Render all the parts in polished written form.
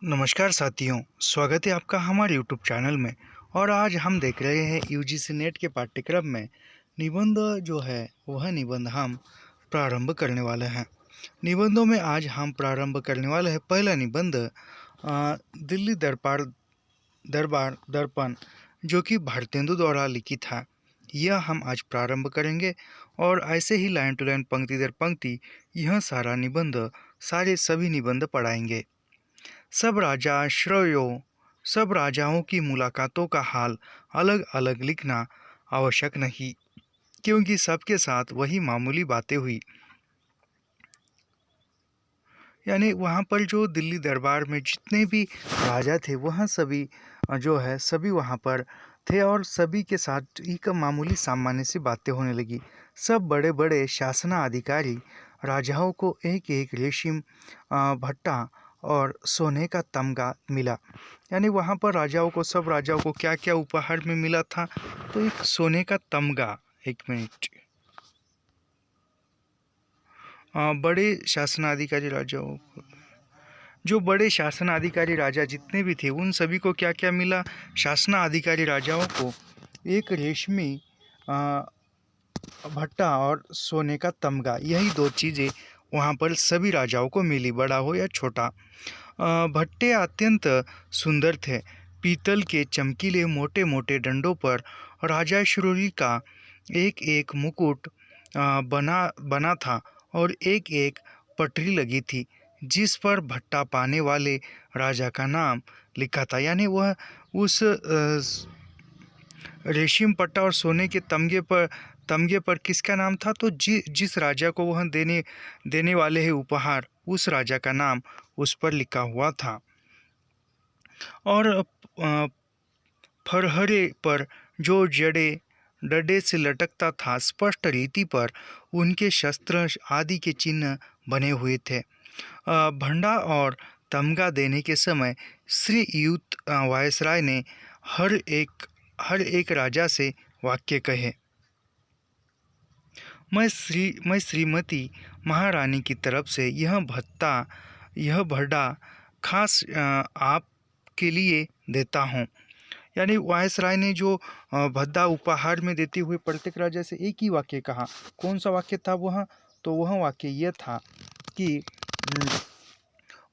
नमस्कार साथियों, स्वागत है आपका हमारे यूट्यूब चैनल में। और आज हम देख रहे हैं यूजीसी नेट के पाठ्यक्रम में निबंध जो है वह निबंध हम प्रारंभ करने वाले हैं। निबंधों में आज हम प्रारंभ करने वाले हैं पहला निबंध दिल्ली दरबार दर्पण, जो कि भारतेंदु द्वारा लिखित है। यह हम आज प्रारंभ करेंगे और ऐसे ही लाइन टू लाइन, पंक्ति दर पंक्ति यह सारा निबंध सभी निबंध पढ़ाएंगे। सब राजाओं की मुलाकातों का हाल अलग अलग लिखना आवश्यक नहीं, क्योंकि सबके साथ वही मामूली बातें हुई। यानी वहाँ पर जो दिल्ली दरबार में जितने भी राजा थे वह सभी सभी वहाँ पर थे और सभी के साथ एक मामूली सामान्य सी बातें होने लगी। सब बड़े बड़े शासनाधिकारी राजाओं को एक एक रेशम भट्टा और सोने का तमगा मिला। यानी वहाँ पर सब राजाओं को क्या क्या उपहार में मिला था, तो एक सोने का तमगा। एक मिनट। बड़े शासनाधिकारी राजाओं को, जो बड़े शासनाधिकारी राजा जितने भी थे उन सभी को क्या क्या मिला? शासनाधिकारी राजाओं को एक रेशमी भट्टा और सोने का तमगा, यही दो चीज़ें वहाँ पर सभी राजाओं को मिली, बड़ा हो या छोटा। भट्टे अत्यंत सुंदर थे। पीतल के चमकीले मोटे मोटे डंडों पर राजा श्रोली का एक एक मुकुट बना था और एक एक पटरी लगी थी जिस पर भट्टा पाने वाले राजा का नाम लिखा था। यानी वह उस रेशम पट्टा और सोने के तमगे पर किसका नाम था? तो जिस राजा को वह देने वाले हैं उपहार, उस राजा का नाम उस पर लिखा हुआ था। और फरहरे पर जो डडे से लटकता था, स्पष्ट रीति पर उनके शस्त्र आदि के चिन्ह बने हुए थे। भंडा और तमगा देने के समय श्रीयुत वायसराय ने हर एक राजा से वाक्य कहे। मैं श्रीमती महारानी की तरफ से यह भड्डा खास आपके लिए देता हूँ। यानी वायसराय ने जो भद्दा उपहार में देते हुए प्रत्येक राजा से एक ही वाक्य कहा। कौन सा वाक्य था वह? तो वह वाक्य यह था कि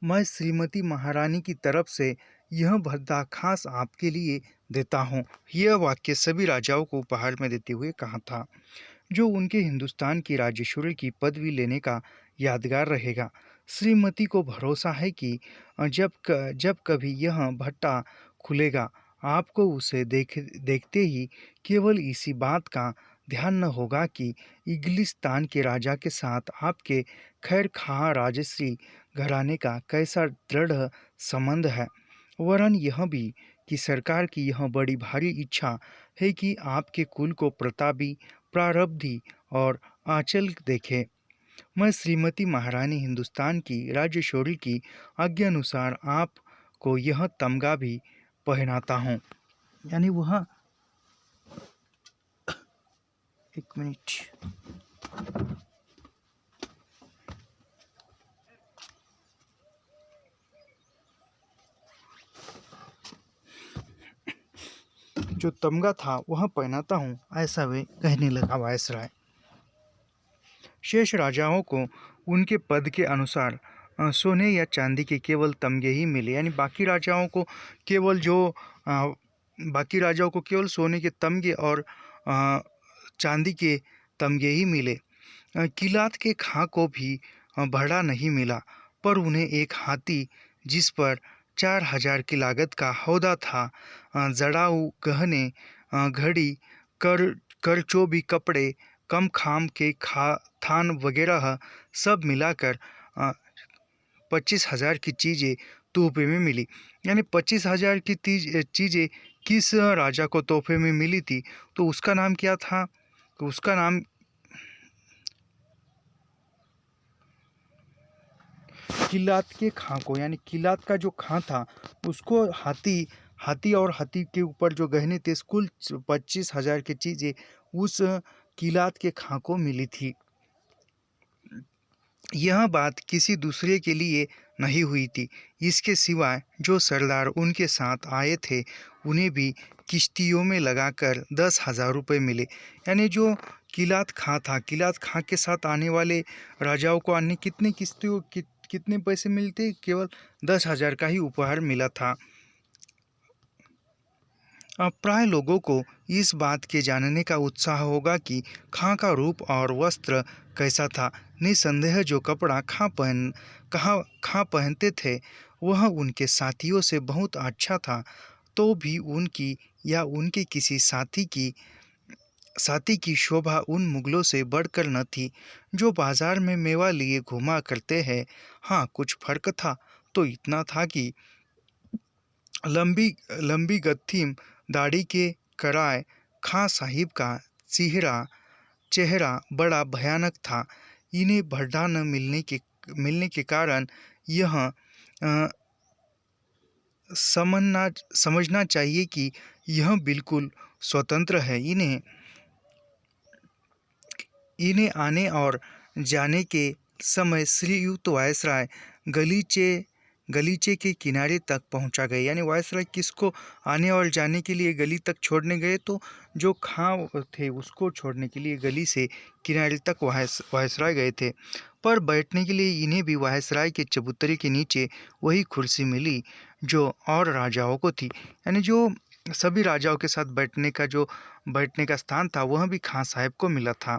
मैं श्रीमती महारानी की तरफ से यह भद्दा खास आपके लिए देता हूँ। यह वाक्य सभी राजाओं को उपहार में देते हुए कहा था, जो उनके हिंदुस्तान की राजेश्वरी की पदवी लेने का यादगार रहेगा। श्रीमती को भरोसा है कि जब कभी यह भट्टा खुलेगा, आपको उसे देखते ही केवल इसी बात का ध्यान न होगा कि इंग्लिस्तान के राजा के साथ आपके खैरखाह राजश्री घराने का कैसा दृढ़ संबंध है, वरन यह भी कि सरकार की यह बड़ी भारी इच्छा है कि आपके कुल को प्रतापी, प्रारब्धी और आंचल देखे। मैं श्रीमती महारानी हिंदुस्तान की राजेश्वरी की आज्ञानुसार आपको यह तमगा भी पहनाता हूँ। यानी वह एक मिनट। जो तमगा था वह पहनाता हूँ, ऐसा वे कहने लगा वायसराय। शेष राजाओं को उनके पद के अनुसार सोने या चांदी के केवल तमगे ही मिले। यानी बाकी राजाओं को केवल सोने के तमगे और चांदी के तमगे ही मिले। किलात के खां को भी भड़ा नहीं मिला, पर उन्हें एक हाथी जिस पर 4000 की लागत का हौदा था, जड़ाऊ गहने, घड़ी, करचोबी कपड़े, कम खाम के थान वगैरह सब मिलाकर 25,000 की चीज़ें तोहफे में मिली। यानी 25,000 की चीज़ें किस राजा को तोहफे में मिली थी? तो उसका नाम क्या था? तो उसका नाम किलात के खां को, यानी किलात का जो खां था उसको हाथी और हाथी के ऊपर जो गहने थे, कुल 25,000 की चीज़ें उस किलात के खां को मिली थी। यह बात किसी दूसरे के लिए नहीं हुई थी। इसके सिवाय जो सरदार उनके साथ आए थे उन्हें भी किश्तियों में लगाकर 10,000 रुपये मिले। यानी जो किलात खां था, किलात खां के साथ आने वाले राजाओं को अन्य कितने कितने पैसे मिलते? केवल 10,000 का ही उपहार मिला था। प्राय लोगों को इस बात के जानने का उत्साह होगा कि खां का रूप और वस्त्र कैसा था। निसंदेह जो कपड़ा खां पहनते थे वह उनके साथियों से बहुत अच्छा था, तो भी उनकी या उनके किसी साथी की शोभा उन मुगलों से बढ़कर न थी जो बाजार में मेवा लिए घुमा करते हैं। हाँ, कुछ फर्क था, तो इतना था कि लंबी लंबी गत्थीम दाढ़ी के कराए खां साहिब का चेहरा बड़ा भयानक था। इन्हें भड्डा न मिलने के कारण यह समझना चाहिए कि यह बिल्कुल स्वतंत्र है। इन्हें आने और जाने के समय श्रीयुक्त वायसराय गलीचे के किनारे तक पहुंचा गए। यानी वायसराय किसको आने और जाने के लिए गली तक छोड़ने गए? तो जो खां थे उसको छोड़ने के लिए गली से किनारे तक वायसराय गए थे। पर बैठने के लिए इन्हें भी वायसराय के चबूतरे के नीचे वही कुर्सी मिली जो और राजाओं को थी। यानी जो सभी राजाओं के साथ बैठने का स्थान था वह भी खां साहब को मिला था।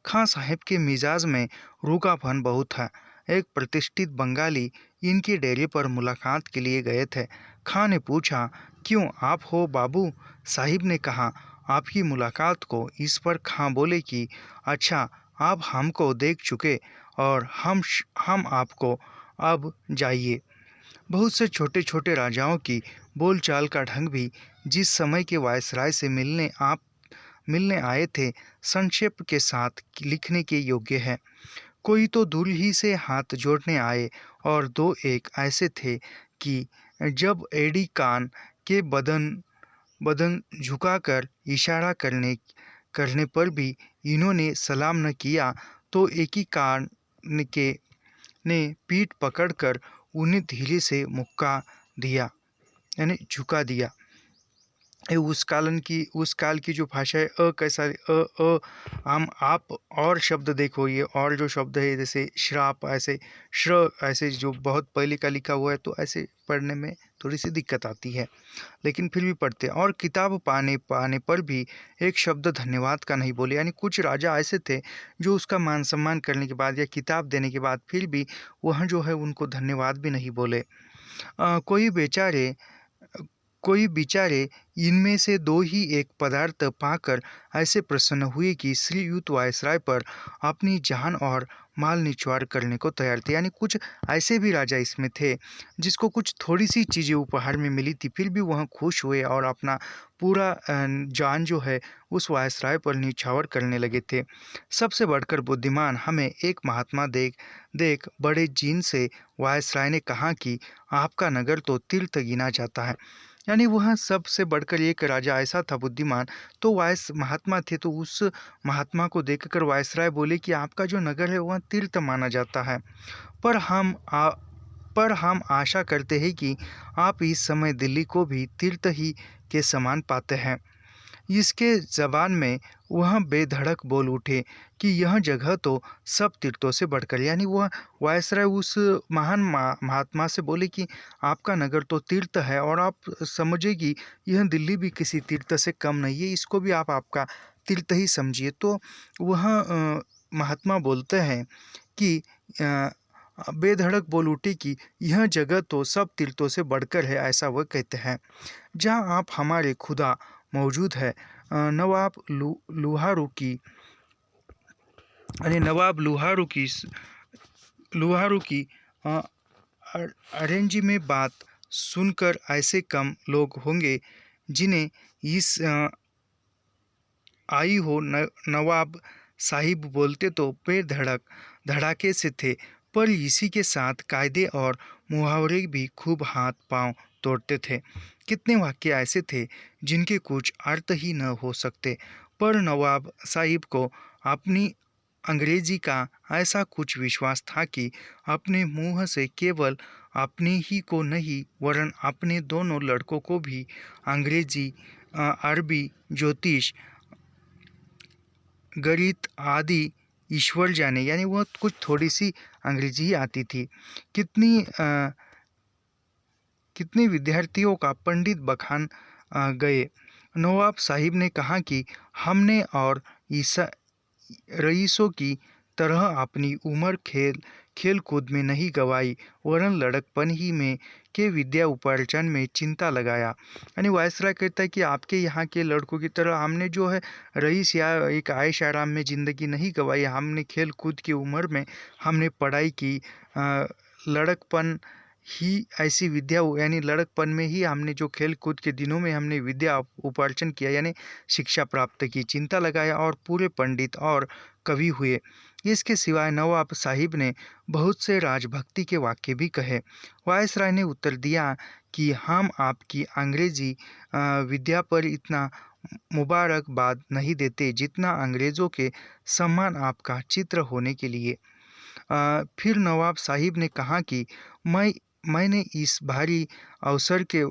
खां साहब के मिजाज में रूखापन बहुत है। एक प्रतिष्ठित बंगाली इनके डेरे पर मुलाकात के लिए गए थे। खां ने पूछा, क्यों, आप हो बाबू? साहिब ने कहा, आपकी मुलाकात को। इस पर खां बोले कि अच्छा, आप हमको देख चुके और हम आपको, अब जाइए। बहुत से छोटे छोटे राजाओं की बोलचाल का ढंग भी जिस समय के वायसराय से मिलने आए थे संक्षेप के साथ लिखने के योग्य है। कोई तो दूर ही से हाथ जोड़ने आए और दो एक ऐसे थे कि जब एडी कान के बदन झुकाकर इशारा करने पर भी इन्होंने सलाम न किया, तो एक ही कान ने पीठ पकड़कर उन्हें धीरे से मुक्का दिया, यानी झुका दिया। उस काल की जो भाषा है, कैसा हम आप और शब्द देखो, ये और जो शब्द है जैसे श्राप, ऐसे ऐसे जो बहुत पहले का लिखा हुआ है, तो ऐसे पढ़ने में थोड़ी सी दिक्कत आती है, लेकिन फिर भी पढ़ते हैं। और किताब पाने पर भी एक शब्द धन्यवाद का नहीं बोले। यानी कुछ राजा ऐसे थे जो उसका मान सम्मान करने के बाद या किताब देने के बाद फिर भी वह जो है उनको धन्यवाद भी नहीं बोले। कोई बेचारे इनमें से दो ही एक पदार्थ पाकर ऐसे प्रसन्न हुए कि श्रीयुत वायसराय पर अपनी जान और माल निछावर करने को तैयार थे। यानी कुछ ऐसे भी राजा इसमें थे जिसको कुछ थोड़ी सी चीज़ें उपहार में मिली थी, फिर भी वह खुश हुए और अपना पूरा जान जो है उस वायसराय पर निछावर करने लगे थे। सबसे बढ़कर बुद्धिमान हमें एक महात्मा देख बड़े जीन से वायसराय ने कहा कि आपका नगर तो तीर्थ गिना जाता है। यानी वह सबसे बढ़कर एक राजा ऐसा था बुद्धिमान, तो महात्मा थे, तो उस महात्मा को देखकर वायसराय बोले कि आपका जो नगर है वह तीर्थ माना जाता है, पर हम आशा करते हैं कि आप इस समय दिल्ली को भी तीर्थ ही के समान पाते हैं। इसके जबान में वह बेधड़क बोल उठे कि यह जगह तो सब तीर्थों से बढ़कर, यानी वह वायसराय उस महान महात्मा से बोले कि आपका नगर तो तीर्थ है और आप समझिए कि यह दिल्ली भी किसी तीर्थ से कम नहीं है, इसको भी आप आपका तीर्थ ही समझिए। तो वह महात्मा बोलते हैं कि बेधड़क बोल उठे कि यह जगह तो सब तीर्थों से बढ़कर है, ऐसा वह कहते हैं। जहाँ आप हमारे खुदा मौजूद है, नवाब लुहारू की अरेंजी में बात सुनकर ऐसे कम लोग होंगे जिन्हें इस आई हो। नवाब साहिब बोलते तो धड़ाके से थे, पर इसी के साथ कायदे और मुहावरे भी खूब हाथ पांव तोड़ते थे। कितने वाक्य ऐसे थे जिनके कुछ अर्थ ही न हो सकते, पर नवाब साहिब को अपनी अंग्रेजी का ऐसा कुछ विश्वास था कि अपने मुंह से केवल अपने ही को नहीं वरन अपने दोनों लड़कों को भी अंग्रेजी, अरबी, ज्योतिष, गणित आदि ईश्वर जाने, यानी वह कुछ थोड़ी सी अंग्रेजी ही आती थी। कितने विद्यार्थियों का पंडित बखान गए। नवाब साहिब ने कहा कि हमने और ईसा रईसों की तरह अपनी उम्र खेल कूद में नहीं गवाई वरन लड़कपन ही में के विद्या उपार्जन में चिंता लगाया। यानी वायसराय कहता है कि आपके यहाँ के लड़कों की तरह हमने जो है रईस या एक आयश आराम में ज़िंदगी नहीं गवाई। हमने खेल कूद की उम्र में हमने पढ़ाई की, लड़कपन ही ऐसी विद्या, यानी लड़कपन में ही हमने जो खेल कूद के दिनों में हमने विद्या उपार्जन किया, यानी शिक्षा प्राप्त की, चिंता लगाया और पूरे पंडित और कवि हुए। इसके सिवाय नवाब साहिब ने बहुत से राजभक्ति के वाक्य भी कहे। वायसराय ने उत्तर दिया कि हम आपकी अंग्रेजी विद्या पर इतना मुबारकबाद नहीं देते जितना अंग्रेज़ों के सम्मान आपका चित्र होने के लिए। फिर नवाब साहिब ने कहा कि मैंने इस भारी अवसर के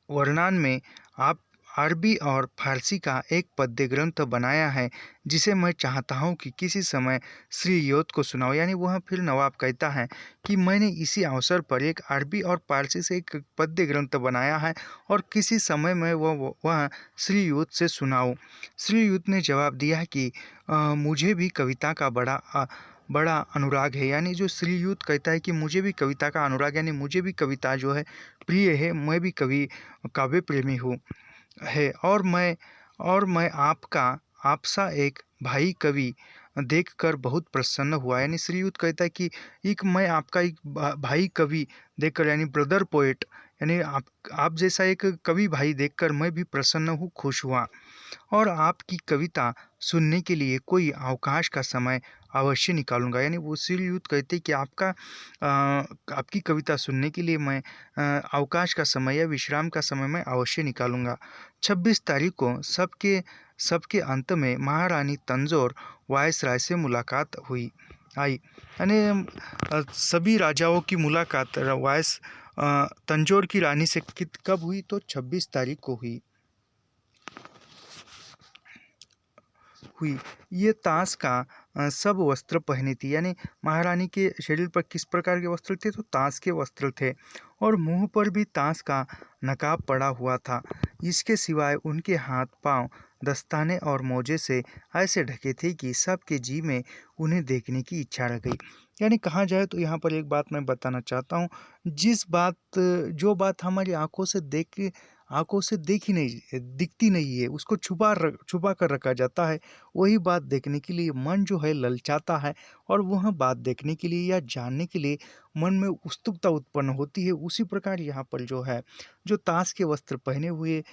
वर्णन में आप अरबी और फारसी का एक पद्य ग्रंथ बनाया है जिसे मैं चाहता हूँ कि किसी समय श्री योत को सुनाओ। यानी वह फिर नवाब कहता है कि मैंने इसी अवसर पर एक अरबी और फारसी से एक पद्य ग्रंथ बनाया है और किसी समय मैं वह श्री योत से सुनाऊँ। श्री योत ने जवाब दिया कि मुझे भी कविता का बड़ा अनुराग है। यानी जो श्रीयुत कहता है कि मुझे भी कविता का अनुराग, यानी मुझे भी कविता जो है प्रिय है, मैं भी काव्य प्रेमी हूँ है। और मैं आपसा एक भाई कवि देखकर बहुत प्रसन्न हुआ। यानी श्रीयुत कहता है कि मैं आपका एक भाई कवि देखकर, यानी ब्रदर पोएट, यानी आप जैसा एक कवि भाई देखकर मैं भी प्रसन्न हूँ, खुश हुआ। और आपकी कविता सुनने के लिए कोई अवकाश का समय अवश्य निकालूंगा। यानी वो श्रीयुत कहते कि आपकी कविता सुनने के लिए मैं अवकाश का समय या विश्राम का समय मैं अवश्य निकालूंगा। 26 तारीख को सबके अंत में महारानी तंजौर वायसराय से मुलाकात आई। यानी सभी राजाओं की मुलाकात तंजौर की रानी से कब हुई? तो 26 तारीख को हुई। ये ताश का सब वस्त्र पहनी थी। यानी महारानी के शरीर पर किस प्रकार के वस्त्र थे? तो ताश के वस्त्र थे और मुंह पर भी ताश का नकाब पड़ा हुआ था। इसके सिवाय उनके हाथ पांव दस्ताने और मोजे से ऐसे ढके थे कि सबके जी में उन्हें देखने की इच्छा रह गई। यानी कहा जाए तो यहाँ पर एक बात मैं बताना चाहता हूँ, जो बात हमारी आंखों से दिखती नहीं है, उसको छुपा कर रखा जाता है, वही बात देखने के लिए मन जो है ललचाता है और वह बात देखने के लिए या जानने के लिए मन में उत्सुकता उत्पन्न होती है। उसी प्रकार यहाँ पर जो है, जो ताश के वस्त्र पहने हुए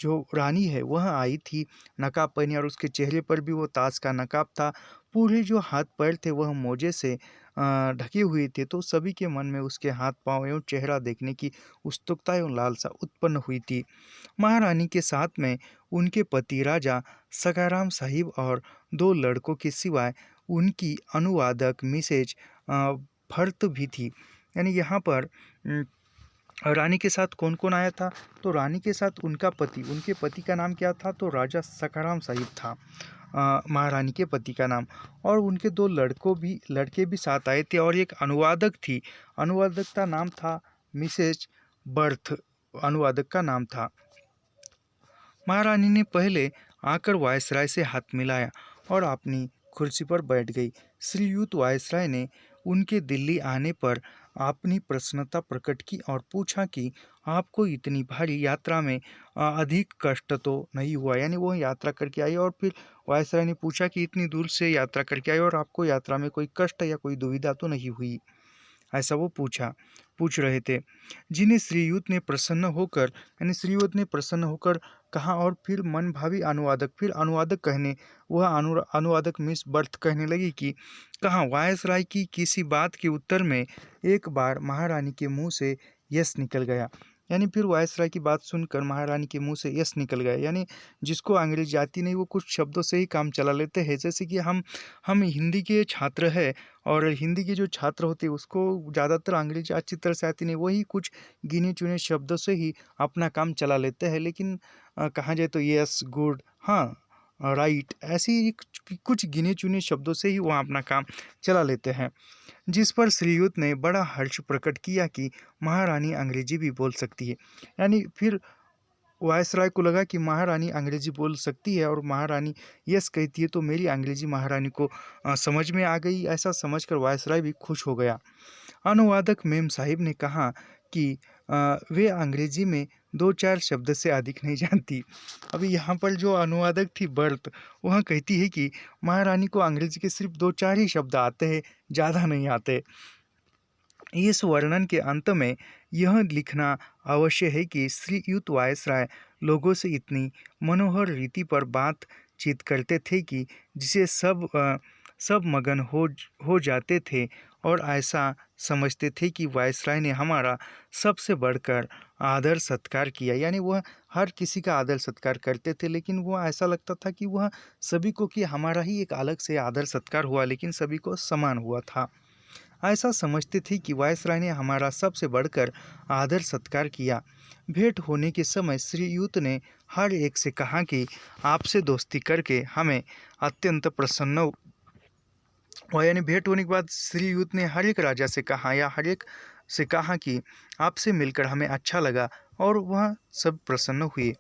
जो रानी है वह आई थी, नकाब पहनी और उसके चेहरे पर भी वो ताश का नकाब था। पूरे जो हाथ पैर थे वह मोजे से ढके हुए थे। तो सभी के मन में उसके हाथ पांव एवं चेहरा देखने की उत्सुकता एवं लालसा उत्पन्न हुई थी। महारानी के साथ में उनके पति राजा सखाराम साहिब और 2 लड़कों के सिवाय उनकी अनुवादक मिसेज भरत भी थी। यानी यहाँ पर रानी के साथ कौन कौन आया था? तो रानी के साथ उनके पति का नाम क्या था? तो राजा सखाराम साहिब था महारानी के पति का नाम। और उनके 2 लड़के भी साथ आए थे और एक अनुवादक थी। अनुवादक का नाम था मिसेज बर्थ, अनुवादक का नाम था। महारानी ने पहले आकर वायसराय से हाथ मिलाया और अपनी कुर्सी पर बैठ गई। श्रीयुत वायसराय ने उनके दिल्ली आने पर अपनी प्रसन्नता प्रकट की और पूछा कि आपको इतनी भारी यात्रा में अधिक कष्ट तो नहीं हुआ? यानी वो यात्रा करके आई और फिर वायसराय ने पूछा कि इतनी दूर से यात्रा करके आई और आपको यात्रा में कोई कष्ट या कोई दुविधा तो नहीं हुई? ऐसा वो पूछ रहे थे। जिन्हें श्रीयुत ने प्रसन्न होकर कहा और फिर मन भावी अनुवादक मिस बर्थ कहने लगी कि कहा वायसराय की किसी बात के उत्तर में एक बार महारानी के मुंह से यस निकल गया। यानी फिर वायसराय की बात सुनकर महारानी के मुंह से यस निकल गया। यानी जिसको अंग्रेजी आती नहीं वो कुछ शब्दों से ही काम चला लेते हैं। जैसे कि हम हिंदी के छात्र हैं और हिंदी के जो छात्र होते हैं उसको ज़्यादातर अंग्रेजी अच्छी तरह से आती नहीं, वही कुछ गिने चुने शब्दों से ही अपना काम चला लेते हैं। लेकिन कहा जाए तो यस, गुड, हाँ, राइट, ऐसी ही कुछ गिने चुने शब्दों से ही वह अपना काम चला लेते हैं। जिस पर श्रीयुत ने बड़ा हर्ष प्रकट किया कि महारानी अंग्रेजी भी बोल सकती है। यानी फिर वायसराय को लगा कि महारानी अंग्रेजी बोल सकती है और महारानी यस कहती है तो मेरी अंग्रेजी महारानी को समझ में आ गई। ऐसा समझकर वायसराय भी खुश हो गया। अनुवादक मेम साहिब ने कहा कि वे अंग्रेजी में 2-4 शब्द से अधिक नहीं जानती। अभी यहाँ पर जो अनुवादक थी बर्थ, वह कहती है कि महारानी को अंग्रेजी के सिर्फ 2-4 ही शब्द आते हैं, ज़्यादा नहीं आते। इस वर्णन के अंत में यह लिखना अवश्य है कि श्रीयुत वायसराय लोगों से इतनी मनोहर रीति पर बातचीत करते थे कि जिसे सब मगन हो जाते थे और ऐसा समझते थे कि वायसराय ने हमारा सबसे बढ़कर आदर सत्कार किया। यानी वह हर किसी का आदर सत्कार करते थे, लेकिन वह ऐसा लगता था कि वह सभी को कि हमारा ही एक अलग से आदर सत्कार हुआ, लेकिन सभी को समान हुआ था। ऐसा समझते थे कि वायसराय ने हमारा सबसे बढ़कर आदर सत्कार किया। भेंट होने के समय श्रीयुत ने हर एक से कहा कि आपसे दोस्ती करके हमें अत्यंत प्रसन्न हुआ। यानी भेंट होने के बाद श्रीयुत ने हर एक राजा से कहा या हर एक से कहा कि आपसे मिलकर हमें अच्छा लगा और वह सब प्रसन्न हुए।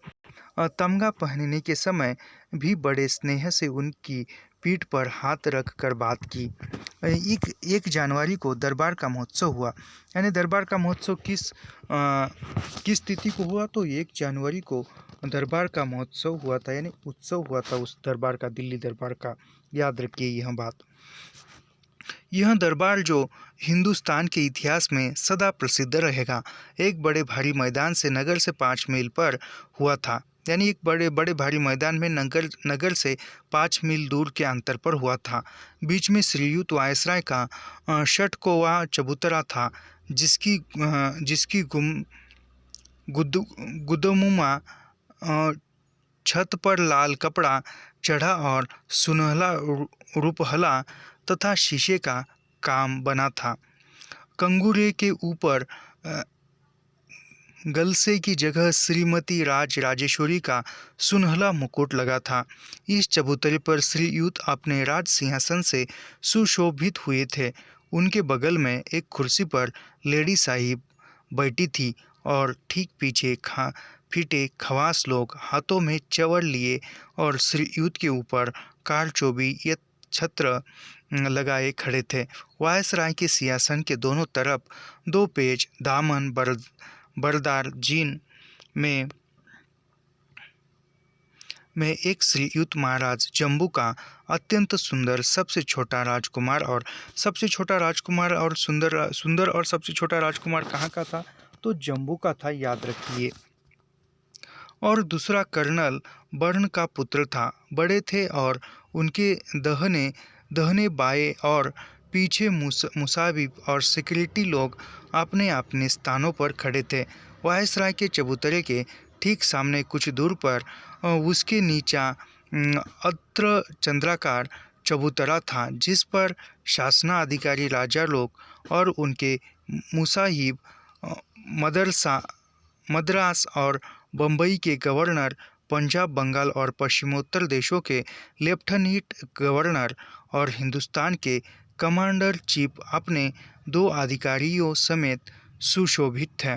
तमगा पहनने के समय भी बड़े स्नेह से उनकी पीठ पर हाथ रख कर बात की। 1 जनवरी को दरबार का महोत्सव हुआ। यानी दरबार का महोत्सव किस तिथि को हुआ? तो 1 जनवरी को दरबार का महोत्सव हुआ था, यानी उत्सव हुआ था उस दरबार का, दिल्ली दरबार का। याद रखिए यह बात। यह दरबार जो हिंदुस्तान के इतिहास में सदा प्रसिद्ध रहेगा। एक बड़े भारी मैदान से नगर से 5 मील पर हुआ था। यानी एक बड़े भारी मैदान में नगर से 5 मील दूर के अंतर पर हुआ था। बीच में श्रीयुत वायसराय का षटकोवा चबूतरा था, जिसकी गुदमुमा छत पर लाल कपड़ा चढ़ा और सुनहला रूपहला तथा शीशे का काम बना था। कंगूरे के ऊपर गलसे की जगह श्रीमती राजेश्वरी का सुनहला मुकुट लगा था। इस चबूतरे पर श्रीयुत अपने राज सिंहासन से सुशोभित हुए थे। उनके बगल में एक कुर्सी पर लेडी साहिब बैठी थी और ठीक पीछे फीटे खवास लोग हाथों में चवर लिए और श्रीयुत के ऊपर कारचौबी या छत्र लगाए खड़े थे। वायसराय के सिंहासन के दोनों तरफ 2 पेज दामन बरदार जीन में एक श्रीयुत महाराज जम्बू का अत्यंत सुंदर सबसे छोटा राजकुमार और सुंदर और सबसे छोटा राजकुमार कहाँ का था? तो जम्बू का था, याद रखिए। और दूसरा कर्नल बर्न का पुत्र था। बड़े थे और उनके दहने बाएं और पीछे मुसाविब और सिक्योरिटी लोग अपने अपने स्थानों पर खड़े थे। वायसराय के चबूतरे के ठीक सामने कुछ दूर पर उसके नीचा अर्ध चंद्राकार चबूतरा था, जिस पर शासनाधिकारी राजा लोग और उनके मुसाहिब मद्रास और बम्बई के गवर्नर, पंजाब, बंगाल और पश्चिमोत्तर देशों के लेफ्टिनेंट गवर्नर और हिंदुस्तान के कमांडर चीफ अपने 2 अधिकारियों समेत सुशोभित थे।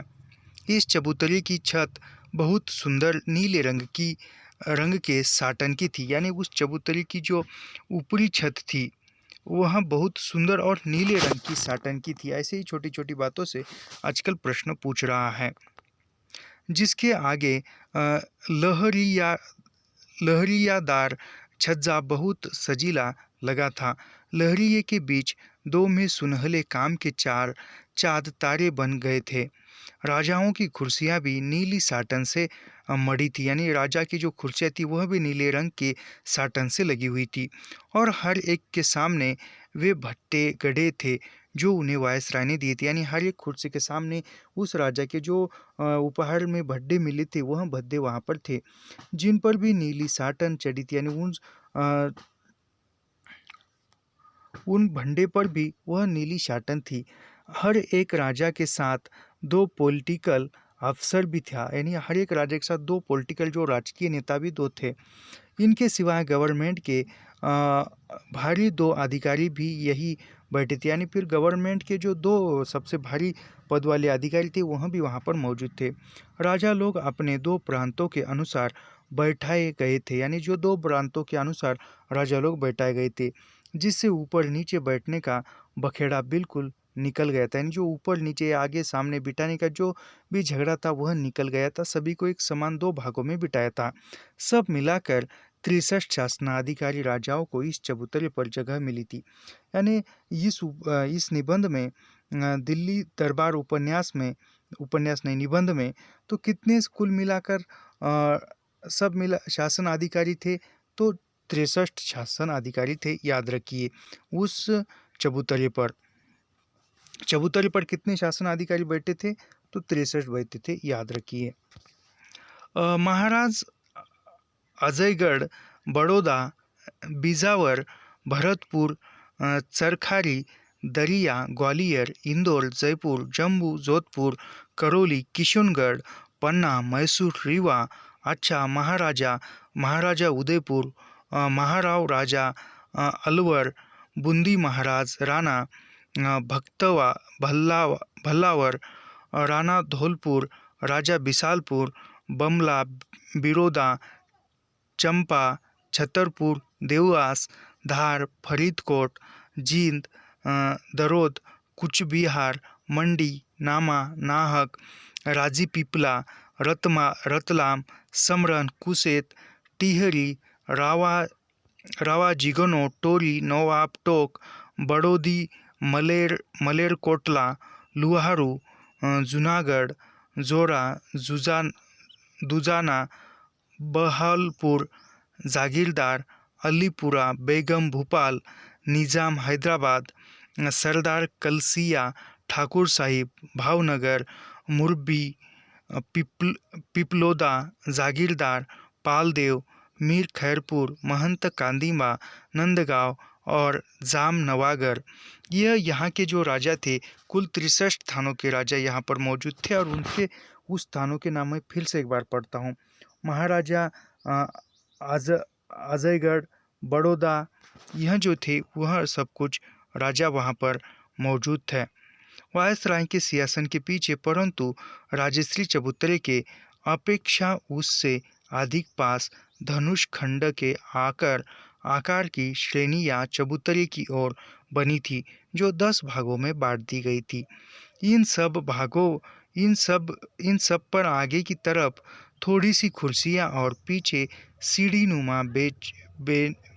इस चबूतरे की छत बहुत सुंदर नीले रंग के साटन की थी। यानी उस चबूतरे की जो ऊपरी छत थी वह बहुत सुंदर और नीले रंग की साटन की थी। ऐसे ही छोटी छोटी बातों से आजकल प्रश्न पूछ रहा है। जिसके आगे लहरियादार छज्जा बहुत सजीला लगा था। लहरिये के बीच 2 में सुनहले काम के 4 चाँद तारे बन गए थे। राजाओं की कुर्सियां भी नीली साटन से मड़ी थी। यानी राजा की जो कुर्सियां थी वह भी नीले रंग के साटन से लगी हुई थी और हर एक के सामने वे भट्टे गड़े थे जो उन्हें वायसराय ने दिए थे। यानी हर एक कुर्सी के सामने उस राजा के जो उपहार में भड्डे मिले थे वह भद्दे वहाँ पर थे, जिन पर भी नीली साटन चढ़ी थी। यानी उन भंडे पर भी वह नीली साटन थी। हर एक राजा के साथ दो पॉलिटिकल अफसर भी था। यानी हर एक राजा के साथ दो पॉलिटिकल जो राजकीय नेता भी दो थे। इनके सिवाय गवर्नमेंट के भारी दो अधिकारी भी यही बैठे थे। यानी फिर गवर्नमेंट के जो दो सबसे भारी पद वाले अधिकारी थे वह भी वहाँ पर मौजूद थे। राजा लोग अपने दो प्रांतों के अनुसार बैठाए गए थे। यानी जो दो प्रांतों के अनुसार राजा लोग बैठाए गए थे, जिससे ऊपर नीचे बैठने का बखेड़ा बिल्कुल निकल गया था। यानी जो ऊपर नीचे आगे सामने बिठाने का जो भी झगड़ा था वह निकल गया था। सभी को एक समान दो भागों में बिठाया था। सब मिलाकर 63 शासनाधिकारी राजाओं को इस चबूतरे पर जगह मिली थी। यानी इस निबंध में दिल्ली दरबार उपन्यास नहीं निबंध में तो कितने कुल मिलाकर सब मिला शासन अधिकारी थे, तो 63 शासन अधिकारी थे। याद रखिए उस चबूतरे पर कितने शासन अधिकारी बैठे थे, तो 63 बैठे थे। याद रखिए। महाराज अजयगढ़, बड़ौदा, बिजावर, भरतपुर, चरखारी, दरिया, ग्वालियर, इंदौर, जयपुर, जम्मू, जोधपुर, करौली, किशनगढ़, पन्ना, मैसूर, रीवा, अच्छा, महाराजा उदयपुर, महाराव राजा अलवर, बूंदी महाराज, राणा भल्लावर, राणा धौलपुर, राजा बिसालपुर, बमला, बिरोदा, चंपा, छतरपुर, देवास, धार, फरीदकोट, जींद, दरोद, कूचबिहार, मंडी, नामा, नाहक, राजीपीपला, रतलाम, समरन, कुसेत, टिहरी, रावाजिगनो, टोरी, नवाबटोक, बड़ौदी, मलेरकोटला, लुहारू, जूनागढ़, जोरा, दुजाना, बहालपुर, जागीरदार, अलीपुरा, बेगम भोपाल, निजाम हैदराबाद, सरदार कलसिया, ठाकुर साहिब, भावनगर, मुरबी, पिपलोदा, जागीरदार, पालदेव, मीर खैरपुर, महंत कांदीमा, नंदगांव और जामनवागर। यह यहाँ के जो राजा थे, कुल 63 स्थानों के राजा यहाँ पर मौजूद थे। और उनके उस स्थानों के नाम मैं फिर से एक बार पढ़ता हूँ। महाराजा अजयगढ़, बड़ौदा, यह जो थे वह सब कुछ राजा वहाँ पर मौजूद थे। वायसराय के सिंहासन के पीछे, परंतु राजश्री चबूतरे के अपेक्षा उससे अधिक पास, धनुष खंड के आकार की श्रेणियां चबूतरे की ओर बनी थी, जो 10 भागों में बांट दी गई थी। इन सब पर आगे की तरफ थोड़ी सी कुर्सियां और पीछे सीढ़ीनुमा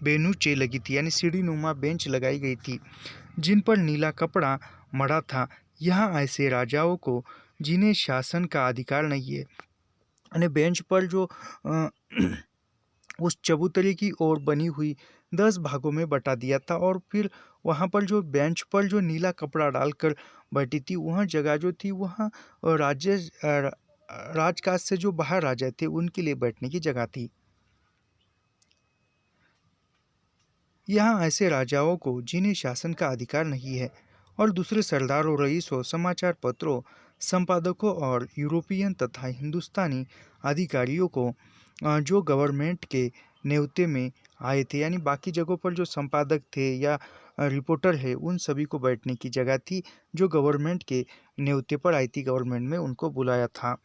बेनुचे लगी थी। यानी सीढ़ीनुमा बेंच लगाई गई थी, जिन पर नीला कपड़ा मढ़ा था। यहाँ ऐसे राजाओं को जिन्हें शासन का अधिकार नहीं है, यानी बेंच पर जो उस चबूतरे की ओर बनी हुई 10 भागों में बटा दिया था। और फिर वहाँ पर जो बेंच पर जो नीला कपड़ा डालकर बैठी थी, वह जगह जो थी वहाँ राजकाज से जो बाहर राजा थे उनके लिए बैठने की जगह थी। यहाँ ऐसे राजाओं को जिन्हें शासन का अधिकार नहीं है और दूसरे सरदारों, रईसों, समाचार पत्रों, संपादकों और यूरोपियन तथा हिंदुस्तानी अधिकारियों को जो गवर्नमेंट के न्योते में आए थे, यानी बाकी जगहों पर जो संपादक थे या रिपोर्टर है, उन सभी को बैठने की जगह थी। जो गवर्नमेंट के न्योते पर आई थी, गवर्नमेंट में उनको बुलाया था।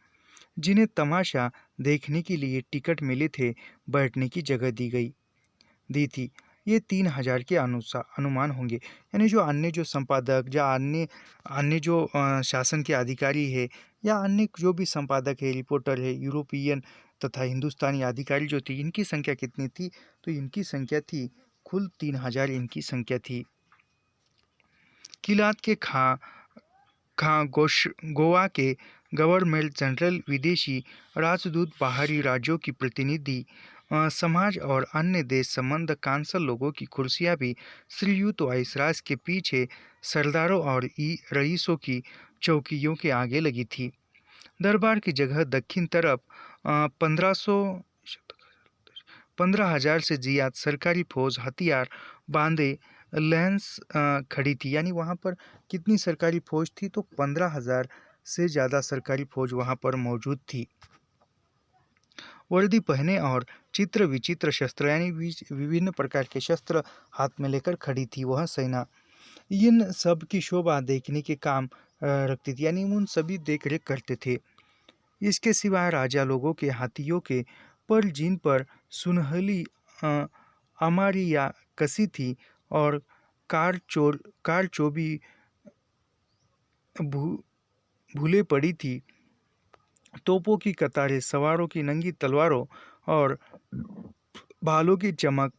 जिन्हें तमाशा देखने के लिए टिकट मिले थे, बैठने की जगह दी थी। ये 3000 के अनुमान होंगे। यानी जो अन्य जो संपादक या अन्य जो शासन के अधिकारी है या अन्य जो भी संपादक है, रिपोर्टर है, यूरोपियन तथा हिंदुस्तानी अधिकारी जो थी, इनकी संख्या कितनी थी, तो इनकी संख्या थी कुल 3000 इनकी संख्या थी। किलात के गोवा के गवर्नमेंट जनरल, विदेशी राजदूत, बाहरी राज्यों की प्रतिनिधि, समाज और अन्य देश संबंध कांसल लोगों की कुर्सियां भी श्रीयुत वाइसराय के पीछे सरदारों और रईसों की चौकियों के आगे लगी थी। दरबार की जगह दक्षिण तरफ 15,000 से ज्यादा सरकारी फौज हथियार बांधे लैंस खड़ी थी। यानी वहाँ पर कितनी सरकारी फौज थी? तो 15,000 से ज़्यादा सरकारी फौज वहाँ पर मौजूद थी। वर्दी पहने और चित्र विचित्र शस्त्र यानी विभिन्न प्रकार के शस्त्र हाथ में लेकर खड़ी थी वह सेना। इन सब की शोभा देखने के काम रखती थी, यानी उन सभी देख रेख करते थे। इसके सिवाय राजा लोगों के हाथियों के पर जिन पर सुनहली अमारिया कसी थी और कारचोबी भूले पड़ी थी, तोपों की कतारें, सवारों की नंगी तलवारों और भालों की चमक,